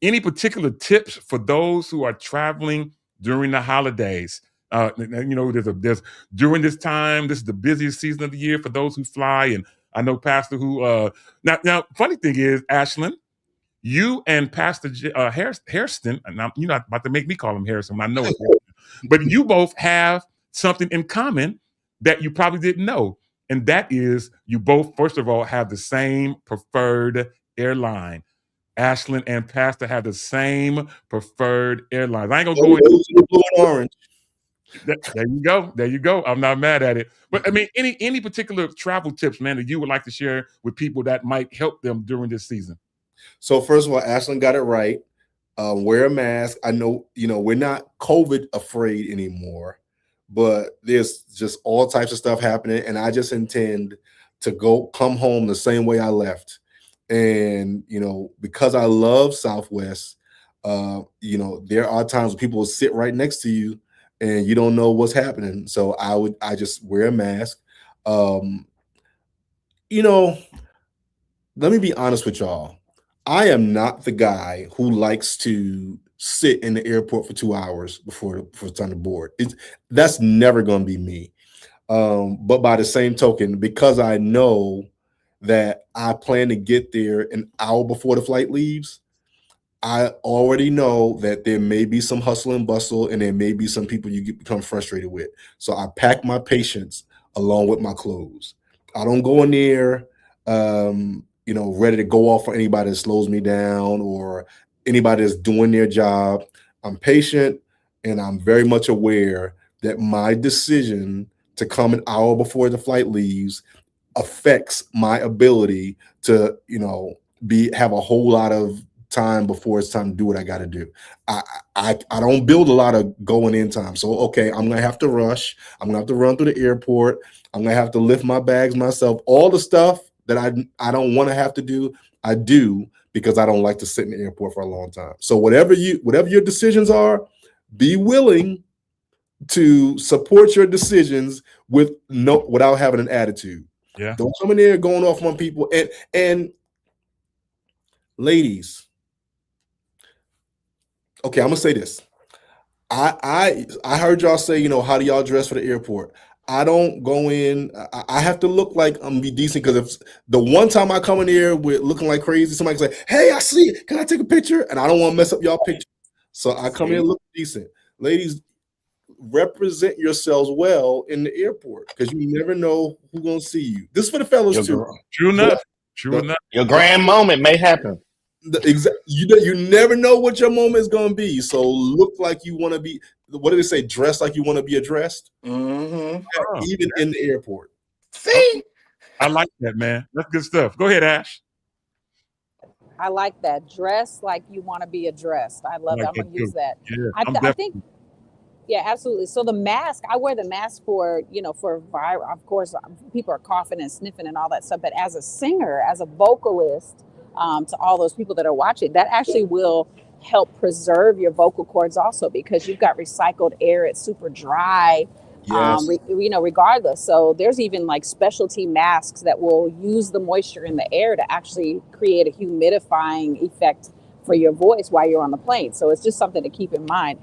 Any particular tips for those who are traveling during the holidays? There's during this time. This is the busiest season of the year for those who fly, and I know Pastor who. Now, funny thing is, Ashlyn, you and Pastor Hairston, and you're not about to make me call him Harrison. I know it, but you both have something in common that you probably didn't know, and that is you both, first of all, have the same preferred airline. Ashlyn and Pastor have the same preferred airlines. I ain't gonna go into blue and orange. There you go. I'm not mad at it. But I mean, any particular travel tips, man, that you would like to share with people that might help them during this season? So first of all, Ashlyn got it right. Wear a mask. I know, we're not COVID afraid anymore, but there's just all types of stuff happening, and I just intend to come home the same way I left. And because I love Southwest, there are times when people will sit right next to you and you don't know what's happening. So I just wear a mask. Um, you know, let me be honest with y'all. I am not the guy who likes to sit in the airport for 2 hours before it's time to board. That's never going to be me. But by the same token, because I know that I plan to get there an hour before the flight leaves, I already know that there may be some hustle and bustle, and there may be some people you become frustrated with. So I pack my patience along with my clothes. I don't go in there, ready to go off for anybody that slows me down or anybody that's doing their job. I'm patient, and I'm very much aware that my decision to come an hour before the flight leaves affects my ability to, have a whole lot of time before it's time to do what I got to do. I don't build a lot of going in time. So, okay, I'm going to have to rush. I'm going to have to run through the airport. I'm going to have to lift my bags myself. All the stuff that I don't want to have to do, I do because I don't like to sit in the airport for a long time. So whatever your decisions are, be willing to support your decisions without having an attitude. Yeah. Don't come in there going off on people. And ladies, okay, I'm gonna say this. I heard y'all say, how do y'all dress for the airport? I don't go in. I have to look like I'm be decent, because if the one time I come in here with looking like crazy, somebody can say, "Hey, I see it. Can I take a picture?" And I don't want to mess up y'all picture, so I come in and look decent. Ladies, represent yourselves well in the airport, because you never know who's gonna see you. This is for the fellas too. True enough. True enough. Your grand moment may happen. You never know what your moment is going to be. So look like you want to be. What do they say? Dress like you want to be addressed. Mm-hmm. Even in the airport. See, I like that, man. That's good stuff. Go ahead, Ash. I like that. Dress like you want to be addressed. I love Like it. I'm that going to use too. that. Yeah, I think, yeah, absolutely. So the mask, I wear the mask for virus. Of course, people are coughing and sniffing and all that stuff. But as a singer, as a vocalist, to all those people that are watching, that actually will help preserve your vocal cords also, because you've got recycled air. It's super dry. Yes. Regardless. So there's even like specialty masks that will use the moisture in the air to actually create a humidifying effect for your voice while you're on the plane. So it's just something to keep in mind.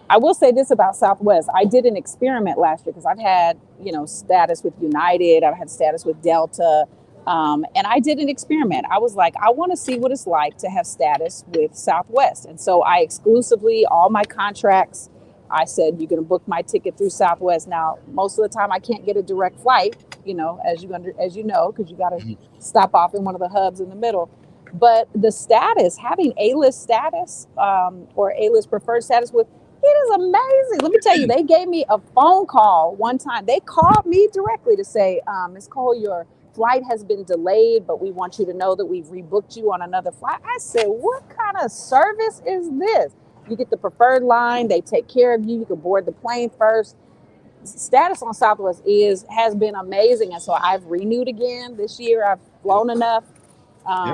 I will say this about Southwest. I did an experiment last year because I've had, status with United. I've had status with Delta. And I did an experiment. I was like, I want to see what it's like to have status with Southwest. And so I exclusively, all my contracts, I said, you're going to book my ticket through Southwest. Now, most of the time I can't get a direct flight, as you know, because you got to stop off in one of the hubs in the middle. But the status, having A-list status or A-list preferred status with, it is amazing. Let me tell you, they gave me a phone call one time. They called me directly to say, Ms. Cole, your flight has been delayed, but we want you to know that we've rebooked you on another flight. I said, what kind of service is this? You get the preferred line. They take care of you. You can board the plane first. Status on Southwest has been amazing. And so I've renewed again this year. I've flown enough.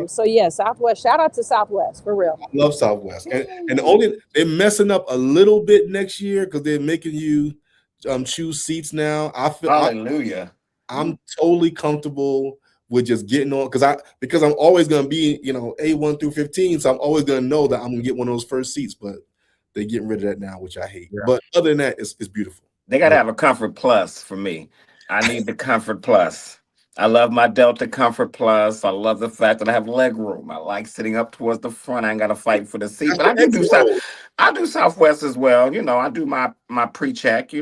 So yeah, Southwest, shout out to Southwest for real. I love Southwest. And only they're messing up a little bit next year because they're making you choose seats now. I feel hallelujah. I'm totally comfortable with just getting on because I'm always gonna be, A1 through 15. So I'm always gonna know that I'm gonna get one of those first seats, but they're getting rid of that now, which I hate. Yeah. But other than that, it's beautiful. They gotta have a Comfort Plus for me. I need the Comfort Plus. I love my Delta Comfort Plus. I love the fact that I have leg room. I like sitting up towards the front. I ain't got to fight for the seat. But I do Southwest as well. I do my pre-check,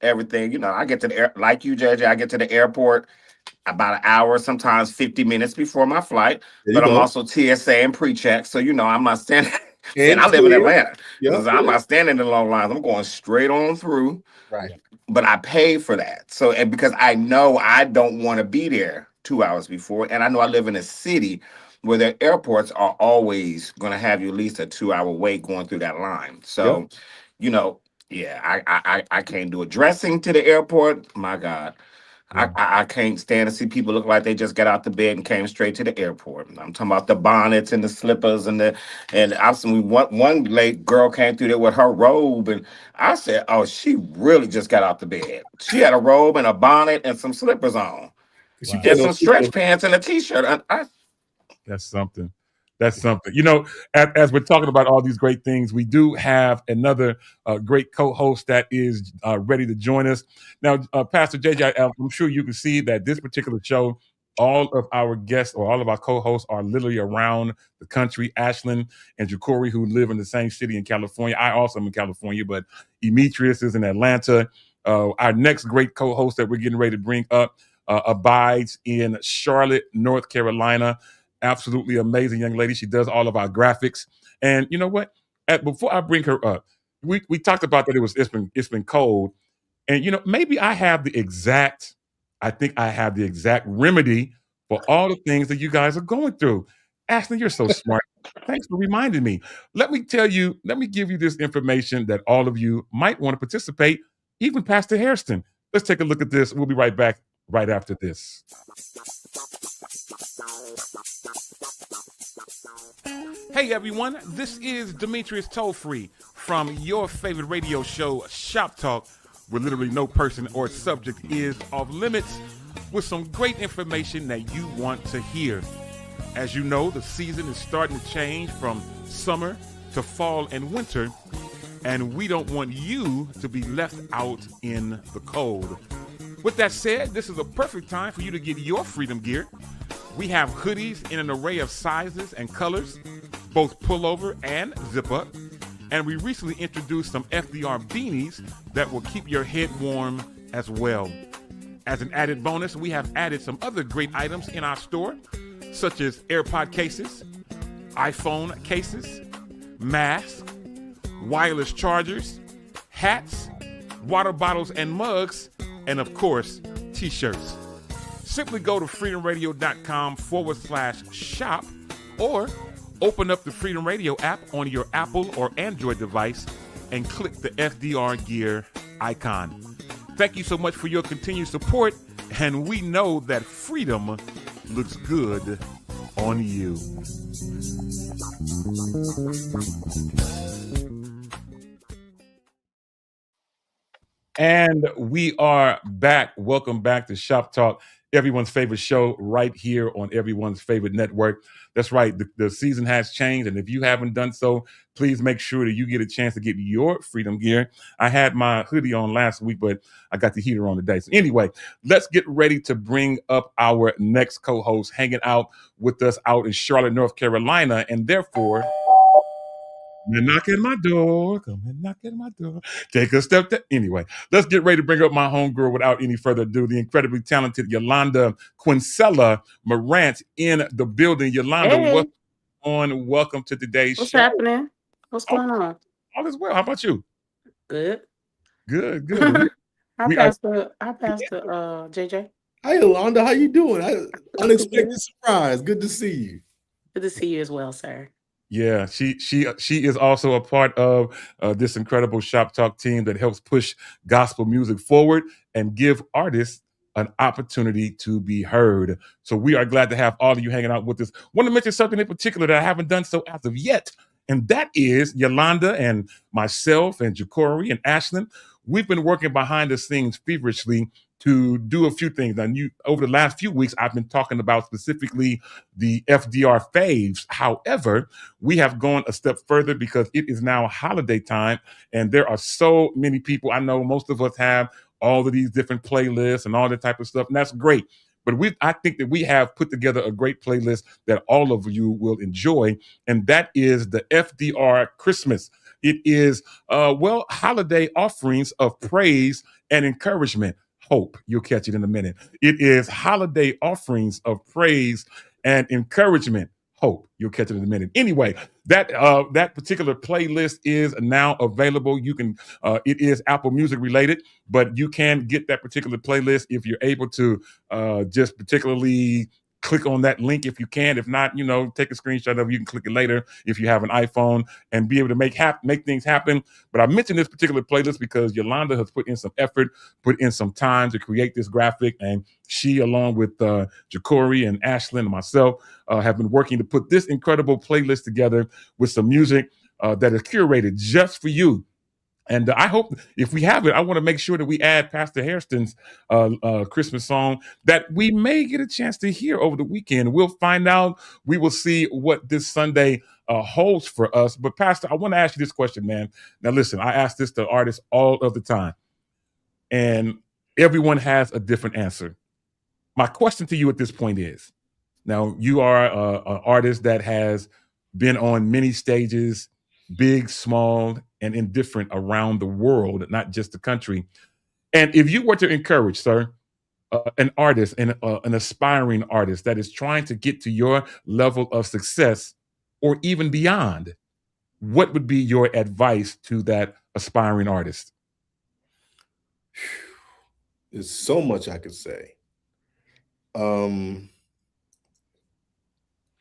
everything. I get to the like you, JJ, I get to the airport about an hour, sometimes 50 minutes before my flight. But I'm also TSA and pre-check. So, I'm not standing. And I live in Atlanta. Yep. I'm not standing in long lines. I'm going straight on through. Right. But I pay for that. So, and because I know I don't want to be there 2 hours before. And I know I live in a city where their airports are always going to have you at least a 2 hour wait going through that line. So, Yeah, I can't do it. Dressing to the airport, my God. Yeah. I can't stand to see people look like they just got out the bed and came straight to the airport. I'm talking about the bonnets and the slippers and I've seen one late girl came through there with her robe and I said, oh, she really just got out the bed. She had a robe and a bonnet and some slippers on She Wow. and put on some stretch pants and a t-shirt. That's something. That's something. As we're talking about all these great things, we do have another great co-host that is ready to join us. Now, Pastor JJ, I'm sure you can see that this particular show, all of our guests or all of our co-hosts are literally around the country. Ashlyn and Jacory, who live in the same city in California. I also am in California, but Demetrius is in Atlanta. Our next great co-host that we're getting ready to bring up abides in Charlotte, North Carolina. Absolutely amazing young lady. She does all of our graphics. And you know what? Before I bring her up, we talked about that it's been cold. And maybe I think I have the exact remedy for all the things that you guys are going through. Ashley, you're so smart. Thanks for reminding me. Let me give you this information that all of you might want to participate, even Pastor Hairston. Let's take a look at this. We'll be right back right after this. Hey everyone, this is Demetrius Toll-Free from your favorite radio show, Shop Talk, where literally no person or subject is off limits, with some great information that you want to hear. As you know, the season is starting to change from summer to fall and winter, and we don't want you to be left out in the cold. With that said, this is a perfect time for you to get your freedom gear. We have hoodies in an array of sizes and colors, both pullover and zip up. And we recently introduced some FDR beanies that will keep your head warm as well. As an added bonus, we have added some other great items in our store, such as AirPod cases, iPhone cases, masks, wireless chargers, hats, water bottles and mugs, and of course, t-shirts. Simply go to freedomradio.com/shop or open up the Freedom Radio app on your Apple or Android device and click the FDR gear icon. Thank you so much for your continued support, and we know that freedom looks good on you. And we are back. Welcome back to Shop Talk, everyone's favorite show right here on everyone's favorite network. That's right. The season has changed. And if you haven't done so, please make sure that you get a chance to get your freedom gear. I had my hoodie on last week, but I got the heater on today. So anyway, let's get ready to bring up our next co-host hanging out with us out in Charlotte, North Carolina. And therefore, come and knock at my door. Come and knock at my door. Take a step. Anyway, let's get ready to bring up my homegirl without any further ado. The incredibly talented Yolanda Quincella Morant in the building. Yolanda, Hey, what's on? Welcome to today's what's show. happening? What's All, going on? all is well. How about you? Good. Good, good. Well, Hi, we are. Pastor JJ. Hi, Yolanda. How you doing? Unexpected Good. surprise. Good to see you. Good to see you as well, sir. Yeah, she is also a part of this incredible Shop Talk team that helps push gospel music forward and give artists an opportunity to be heard. So we are glad to have all of you hanging out with us. Want to mention something in particular that I haven't done so as of yet, and that is Yolanda and myself and Jacory and Ashlyn. We've been working behind the scenes feverishly to do a few things. And over the last few weeks, I've been talking about specifically the FDR faves. However, we have gone a step further because it is now holiday time, and there are so many people. I know most of us have all of these different playlists and all that type of stuff, and that's great. But I think that we have put together a great playlist that all of you will enjoy, and that is the FDR Christmas. It is, holiday offerings of praise and encouragement. Hope. You'll catch it in a minute. It is holiday offerings of praise and encouragement. Hope. You'll catch it in a minute. Anyway, that particular playlist is now available. You can. It is Apple Music related, but you can get that particular playlist if you're able to just particularly click on that link if you can. If not, take a screenshot of it. You can click it later if you have an iPhone and be able to make things happen. But I mentioned this particular playlist because Yolanda has put in some effort, put in some time to create this graphic. And she, along with Jacory and Ashlyn and myself, have been working to put this incredible playlist together with some music that is curated just for you. And I hope if we have it, I want to make sure that we add Pastor Hairston's Christmas song that we may get a chance to hear over the weekend. We'll find out. We will see what this Sunday holds for us. But Pastor, I want to ask you this question, man. Now, listen, I ask this to artists all of the time, and everyone has a different answer. My question to you at this point is, now you are an artist that has been on many stages, big, small, and indifferent around the world, not just the country. And if you were to encourage, sir, an artist and an aspiring artist that is trying to get to your level of success or even beyond, what would be your advice to that aspiring artist? There's so much I could say.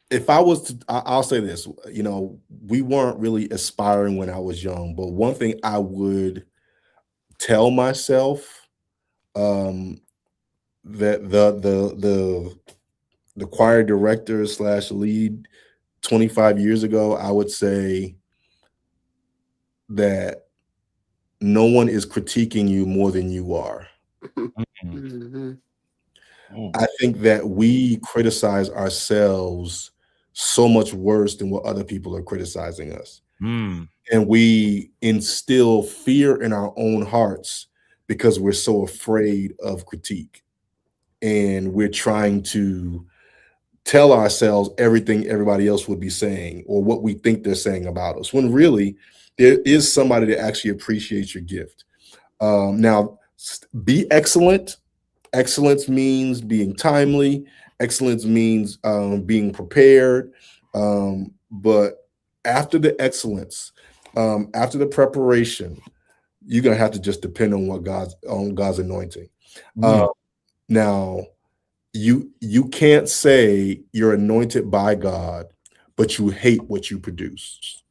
If I was to, I'll say this, we weren't really aspiring when I was young, but one thing I would tell myself, that the choir director / lead 25 years ago, I would say that no one is critiquing you more than you are. Mm-hmm. I think that we criticize ourselves so much worse than what other people are criticizing us. Mm. And we instill fear in our own hearts because we're so afraid of critique. And we're trying to tell ourselves everything everybody else would be saying or what we think they're saying about us, when really there is somebody that actually appreciates your gift. Now, be excellent. Excellence means being timely. Excellence means being prepared. But after the excellence, after the preparation, you're gonna have to just depend on God's anointing. Now, you can't say you're anointed by God, but you hate what you produce.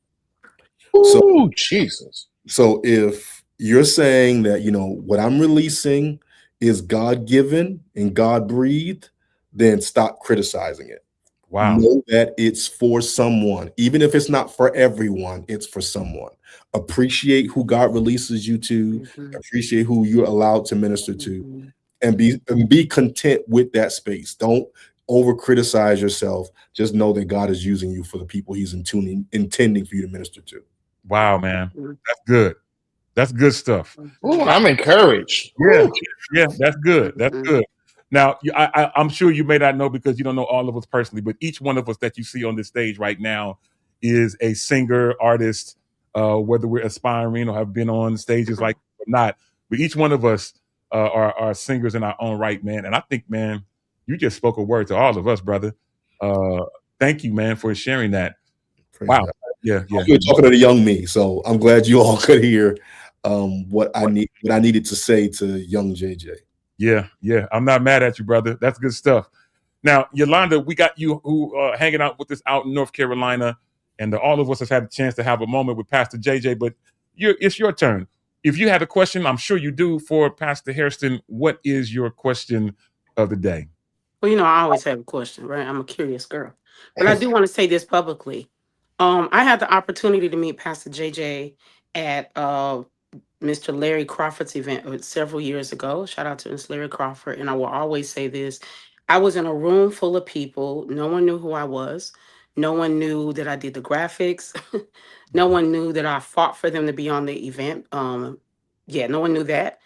Ooh, Jesus. So if you're saying that, what I'm releasing is God-given and God-breathed, then stop criticizing it. Wow. Know that it's for someone. Even if it's not for everyone, it's for someone. Appreciate who God releases you to, appreciate who you're allowed to minister to, and be content with that space. Don't over criticize yourself. Just know that God is using you for the people he's intending for you to minister to. Wow, man. That's good. That's good stuff. Ooh, I'm encouraged. Yeah, that's good. That's good. Now, I'm sure you may not know because you don't know all of us personally, but each one of us that you see on this stage right now is a singer, artist, whether we're aspiring or have been on stages like or not. But each one of us are singers in our own right, man. And I think, man, you just spoke a word to all of us, brother. Thank you, man, for sharing that. Praise Wow. God. Yeah. You're talking to the young me, so I'm glad you all could hear what I needed to say to young JJ. Yeah. I'm not mad at you, brother. That's good stuff. Now, Yolanda, we got you who hanging out with us out in North Carolina, and all of us have had a chance to have a moment with Pastor JJ. But it's your turn. If you had a question, I'm sure you do, for Pastor Hairston. What is your question of the day? Well, I always have a question, right? I'm a curious girl. But I do want to say this publicly. I had the opportunity to meet Pastor JJ at Mr. Larry Crawford's event several years ago. Shout out to Mr. Larry Crawford. And I will always say this. I was in a room full of people. No one knew who I was. No one knew that I did the graphics. No one knew that I fought for them to be on the event. No one knew that.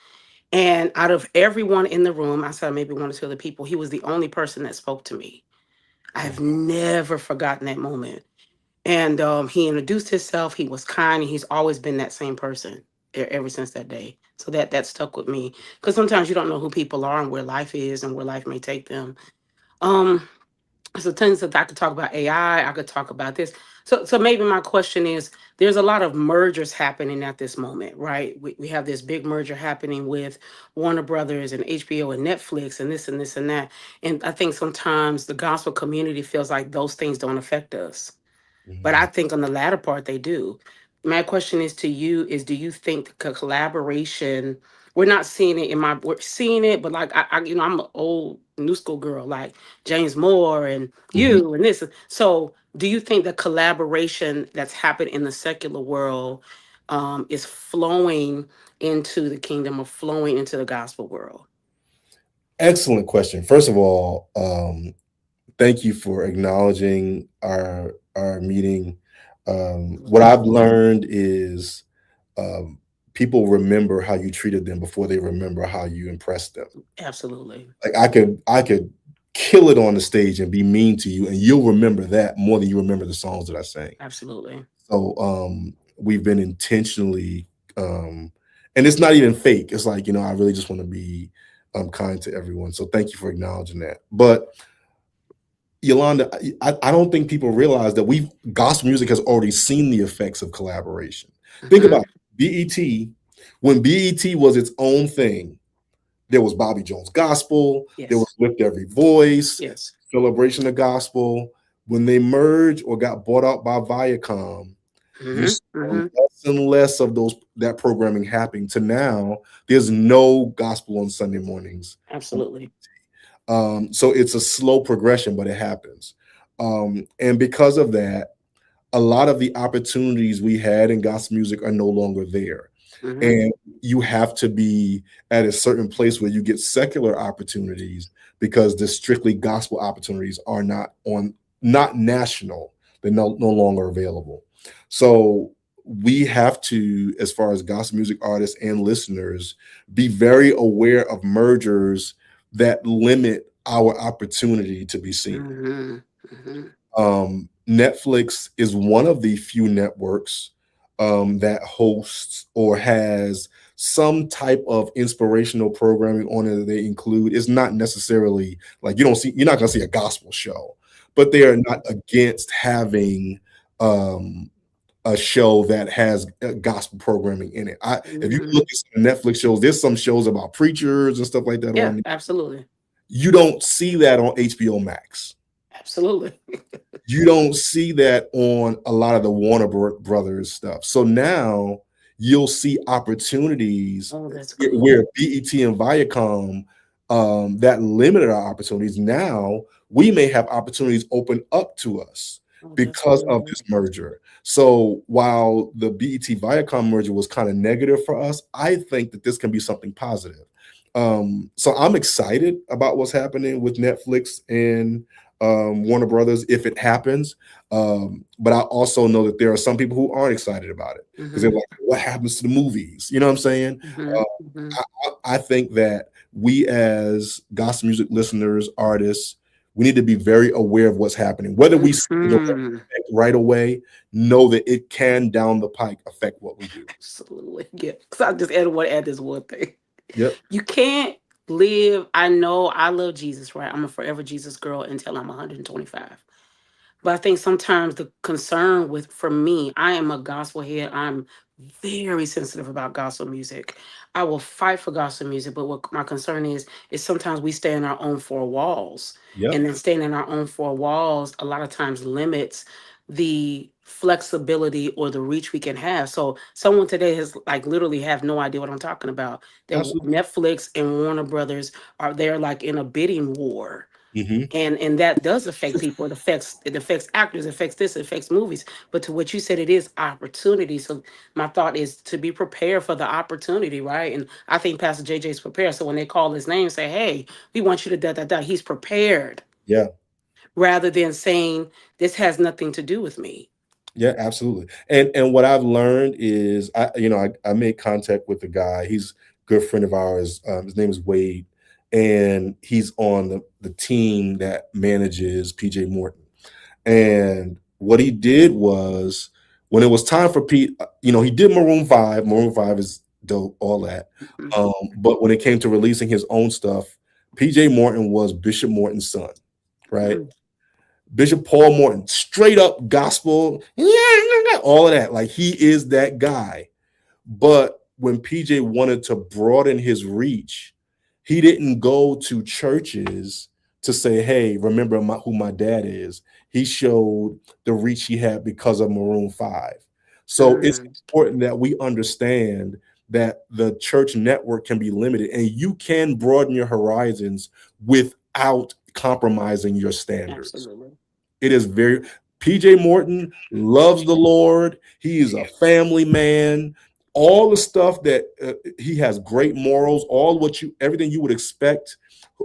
And out of everyone in the room, I said maybe one or two other people, he was the only person that spoke to me. I've never forgotten that moment. And he introduced himself. He was kind, and he's always been that same person ever since that day. So that stuck with me, because sometimes you don't know who people are and where life is and where life may take them. So tons of I could talk about AI, I could talk about this. So maybe my question is there's a lot of mergers happening at this moment, right? We have this big merger happening with Warner Brothers and HBO and Netflix and this and this and that. And I think sometimes the gospel community feels like those things don't affect us. But I think on the latter part they do. My question is to you is do you think the collaboration we're not seeing it in my we're seeing it, but like I'm an old new school girl, like James Moore and Mhm. you and this. So do you think the collaboration that's happened in the secular world is flowing into the kingdom or flowing into the gospel world? Excellent question. First of all, thank you for acknowledging our meeting. What I've learned is um, people remember how you treated them before they remember how you impressed them. Absolutely. Like I could kill it on the stage and be mean to you, and you'll remember that more than you remember the songs that I sang. Absolutely. So we've been intentionally, um, and it's not even fake. It's like, I really just want to be kind to everyone. So thank you for acknowledging that. But Yolanda, I don't think people realize that gospel music has already seen the effects of collaboration. Think Hmm. about BET. When BET was its own thing, there was Bobby Jones Gospel, there was Yes. Lift Every Voice, Yes. Celebration of Gospel. When they merged or got bought out by Viacom, you Hmm. saw Hmm. less and less of that programming happening to now there's no gospel on Sunday mornings. Absolutely. So it's a slow progression, but it happens. And because of that, a lot of the opportunities we had in gospel music are no longer there. Hmm. And you have to be at a certain place where you get secular opportunities because the strictly gospel opportunities are not national. They're no longer available. So we have to, as far as gospel music artists and listeners, be very aware of mergers that limit our opportunity to be seen. Hmm. Hmm. Netflix is one of the few networks that hosts or has some type of inspirational programming on it that they include. It's not necessarily like you're not going to see a gospel show, but they are not against having a show that has gospel programming in it. If you Hmm. look at some Netflix shows, there's some shows about preachers and stuff like that Yeah, on. absolutely. You don't see that on HBO Max. Absolutely. You don't see that on a lot of the Warner Brothers stuff. So now you'll see opportunities Oh, that's where cool. BET and Viacom that limited our opportunities. Now we may have opportunities open up to us Oh, that's because of good. this merger. So while the BET Viacom merger was kind of negative for us, I think that this can be something positive. So I'm excited about what's happening with Netflix and Warner Brothers if it happens. But I also know that there are some people who aren't excited about it because they're Hmm. like, what happens to the movies? You know what I'm saying? Hmm. Uh, Hmm. I think that we as gospel music listeners, artists, we need to be very aware of what's happening. Whether we see the Hmm. effect right away, know that it can down the pike affect what we do. Absolutely. Yeah. Because I just want to add this one thing. Yep. You can't live. I know I love Jesus, right? I'm a forever Jesus girl until I'm 125. But I think sometimes the concern for me, I am a gospel head. I'm very sensitive about gospel music. I will fight for gospel music, but what my concern is sometimes we stay in our own four walls. And Yep. then staying in our own four walls a lot of times limits the flexibility or the reach we can have. So someone today has like literally have no idea what I'm talking about. That Absolutely. Netflix and Warner Brothers are there like in a bidding war, Hmm. and that does affect people. It affects actors, it affects this, it affects movies. But to what you said, it is opportunity. So my thought is to be prepared for the opportunity, right? And I think Pastor JJ is prepared. So when they call his name, say, "Hey, we want you to da da da," he's prepared Yeah. rather than saying this has nothing to do with me. Yeah, absolutely. And what I've learned is I made contact with the guy. He's a good friend of ours. His name is Wade, and he's on the team that manages PJ Morton. And what he did was when it was time for Pete, he did Maroon 5. Maroon 5 is dope, all that. Mhm. But when it came to releasing his own stuff, PJ Morton was Bishop Morton's son, right? Mhm. Bishop Paul Morton, straight up gospel, all of that. Like, he is that guy. But when PJ wanted to broaden his reach, he didn't go to churches to say, hey, remember who my dad is. He showed the reach he had because of Maroon 5. So it's important that we understand that the church network can be limited, and you can broaden your horizons without compromising your standards. Absolutely. It is very, PJ Morton loves the Lord. He is a family man. All the stuff that he has great morals, everything you would expect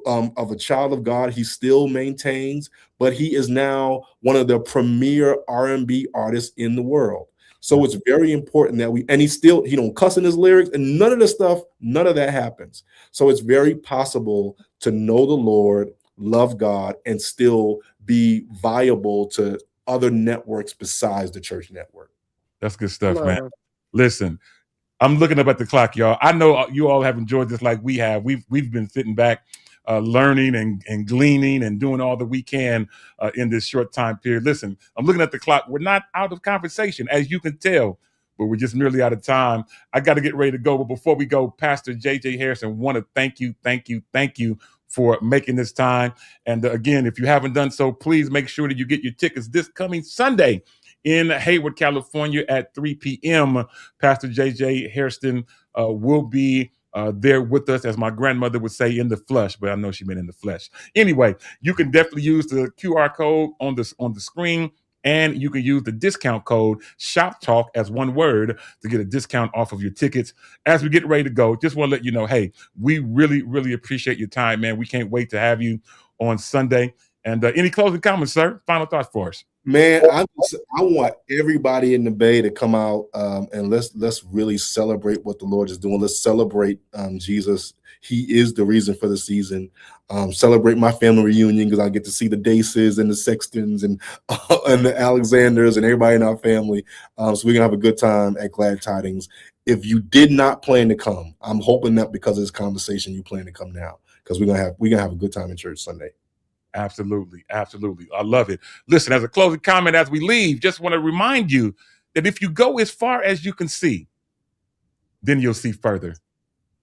of a child of God, he still maintains. But he is now one of the premier R&B artists in the world. So it's very important that he don't cuss in his lyrics, and none of that happens. So it's very possible to know the Lord, love God, and still be viable to other networks besides the church network. That's good stuff, man. Listen, I'm looking up at the clock, y'all. I know you all have enjoyed this like we have. We've been sitting back, learning and gleaning and doing all that we can in this short time period. Listen, I'm looking at the clock. We're not out of conversation, as you can tell, but we're just merely out of time. I got to get ready to go. But before we go, Pastor JJ Hairston, want to thank you for making this time. And again, if you haven't done so, please make sure that you get your tickets this coming Sunday in Hayward, California at 3 p.m. Pastor JJ Hairston will be there with us, as my grandmother would say, in the flesh, but I know she meant in the flesh. Anyway, you can definitely use the QR code on the screen, and you can use the discount code SHOPTALK as one word to get a discount off of your tickets. As we get ready to go, just want to let you know, hey, we really, really appreciate your time, man. We can't wait to have you on Sunday. And any closing comments, sir? Final thoughts for us. Man, I want everybody in the Bay to come out and let's really celebrate what the Lord is doing. Let's celebrate Jesus. He is the reason for the season. Celebrate my family reunion, because I get to see the Daces and the Sextons and the Alexanders and everybody in our family. So we're gonna have a good time at Glad Tidings. If you did not plan to come, I'm hoping that because of this conversation you plan to come now, because we're gonna have a good time in church Sunday. Absolutely. Absolutely. I love it. Listen, as a closing comment as we leave, just want to remind you that if you go as far as you can see, then you'll see further.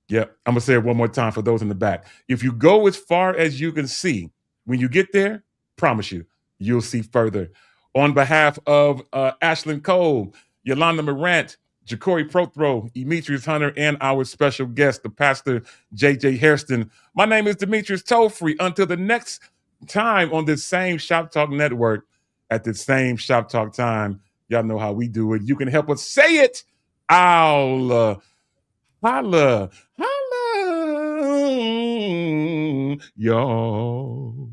Yep. I'm going to say it one more time for those in the back. If you go as far as you can see, when you get there, promise you, you'll see further. On behalf of Ashlyn Cole, Yolanda Morant, Ja'Cory Prothro, Demetrius Hunter, and our special guest, the Pastor JJ Hairston. My name is Demetrius Tollfree. Until the next time on this same Shop Talk Network at the same Shop Talk time, y'all know how we do it. You can help us say it. I'll holla, holla, y'all.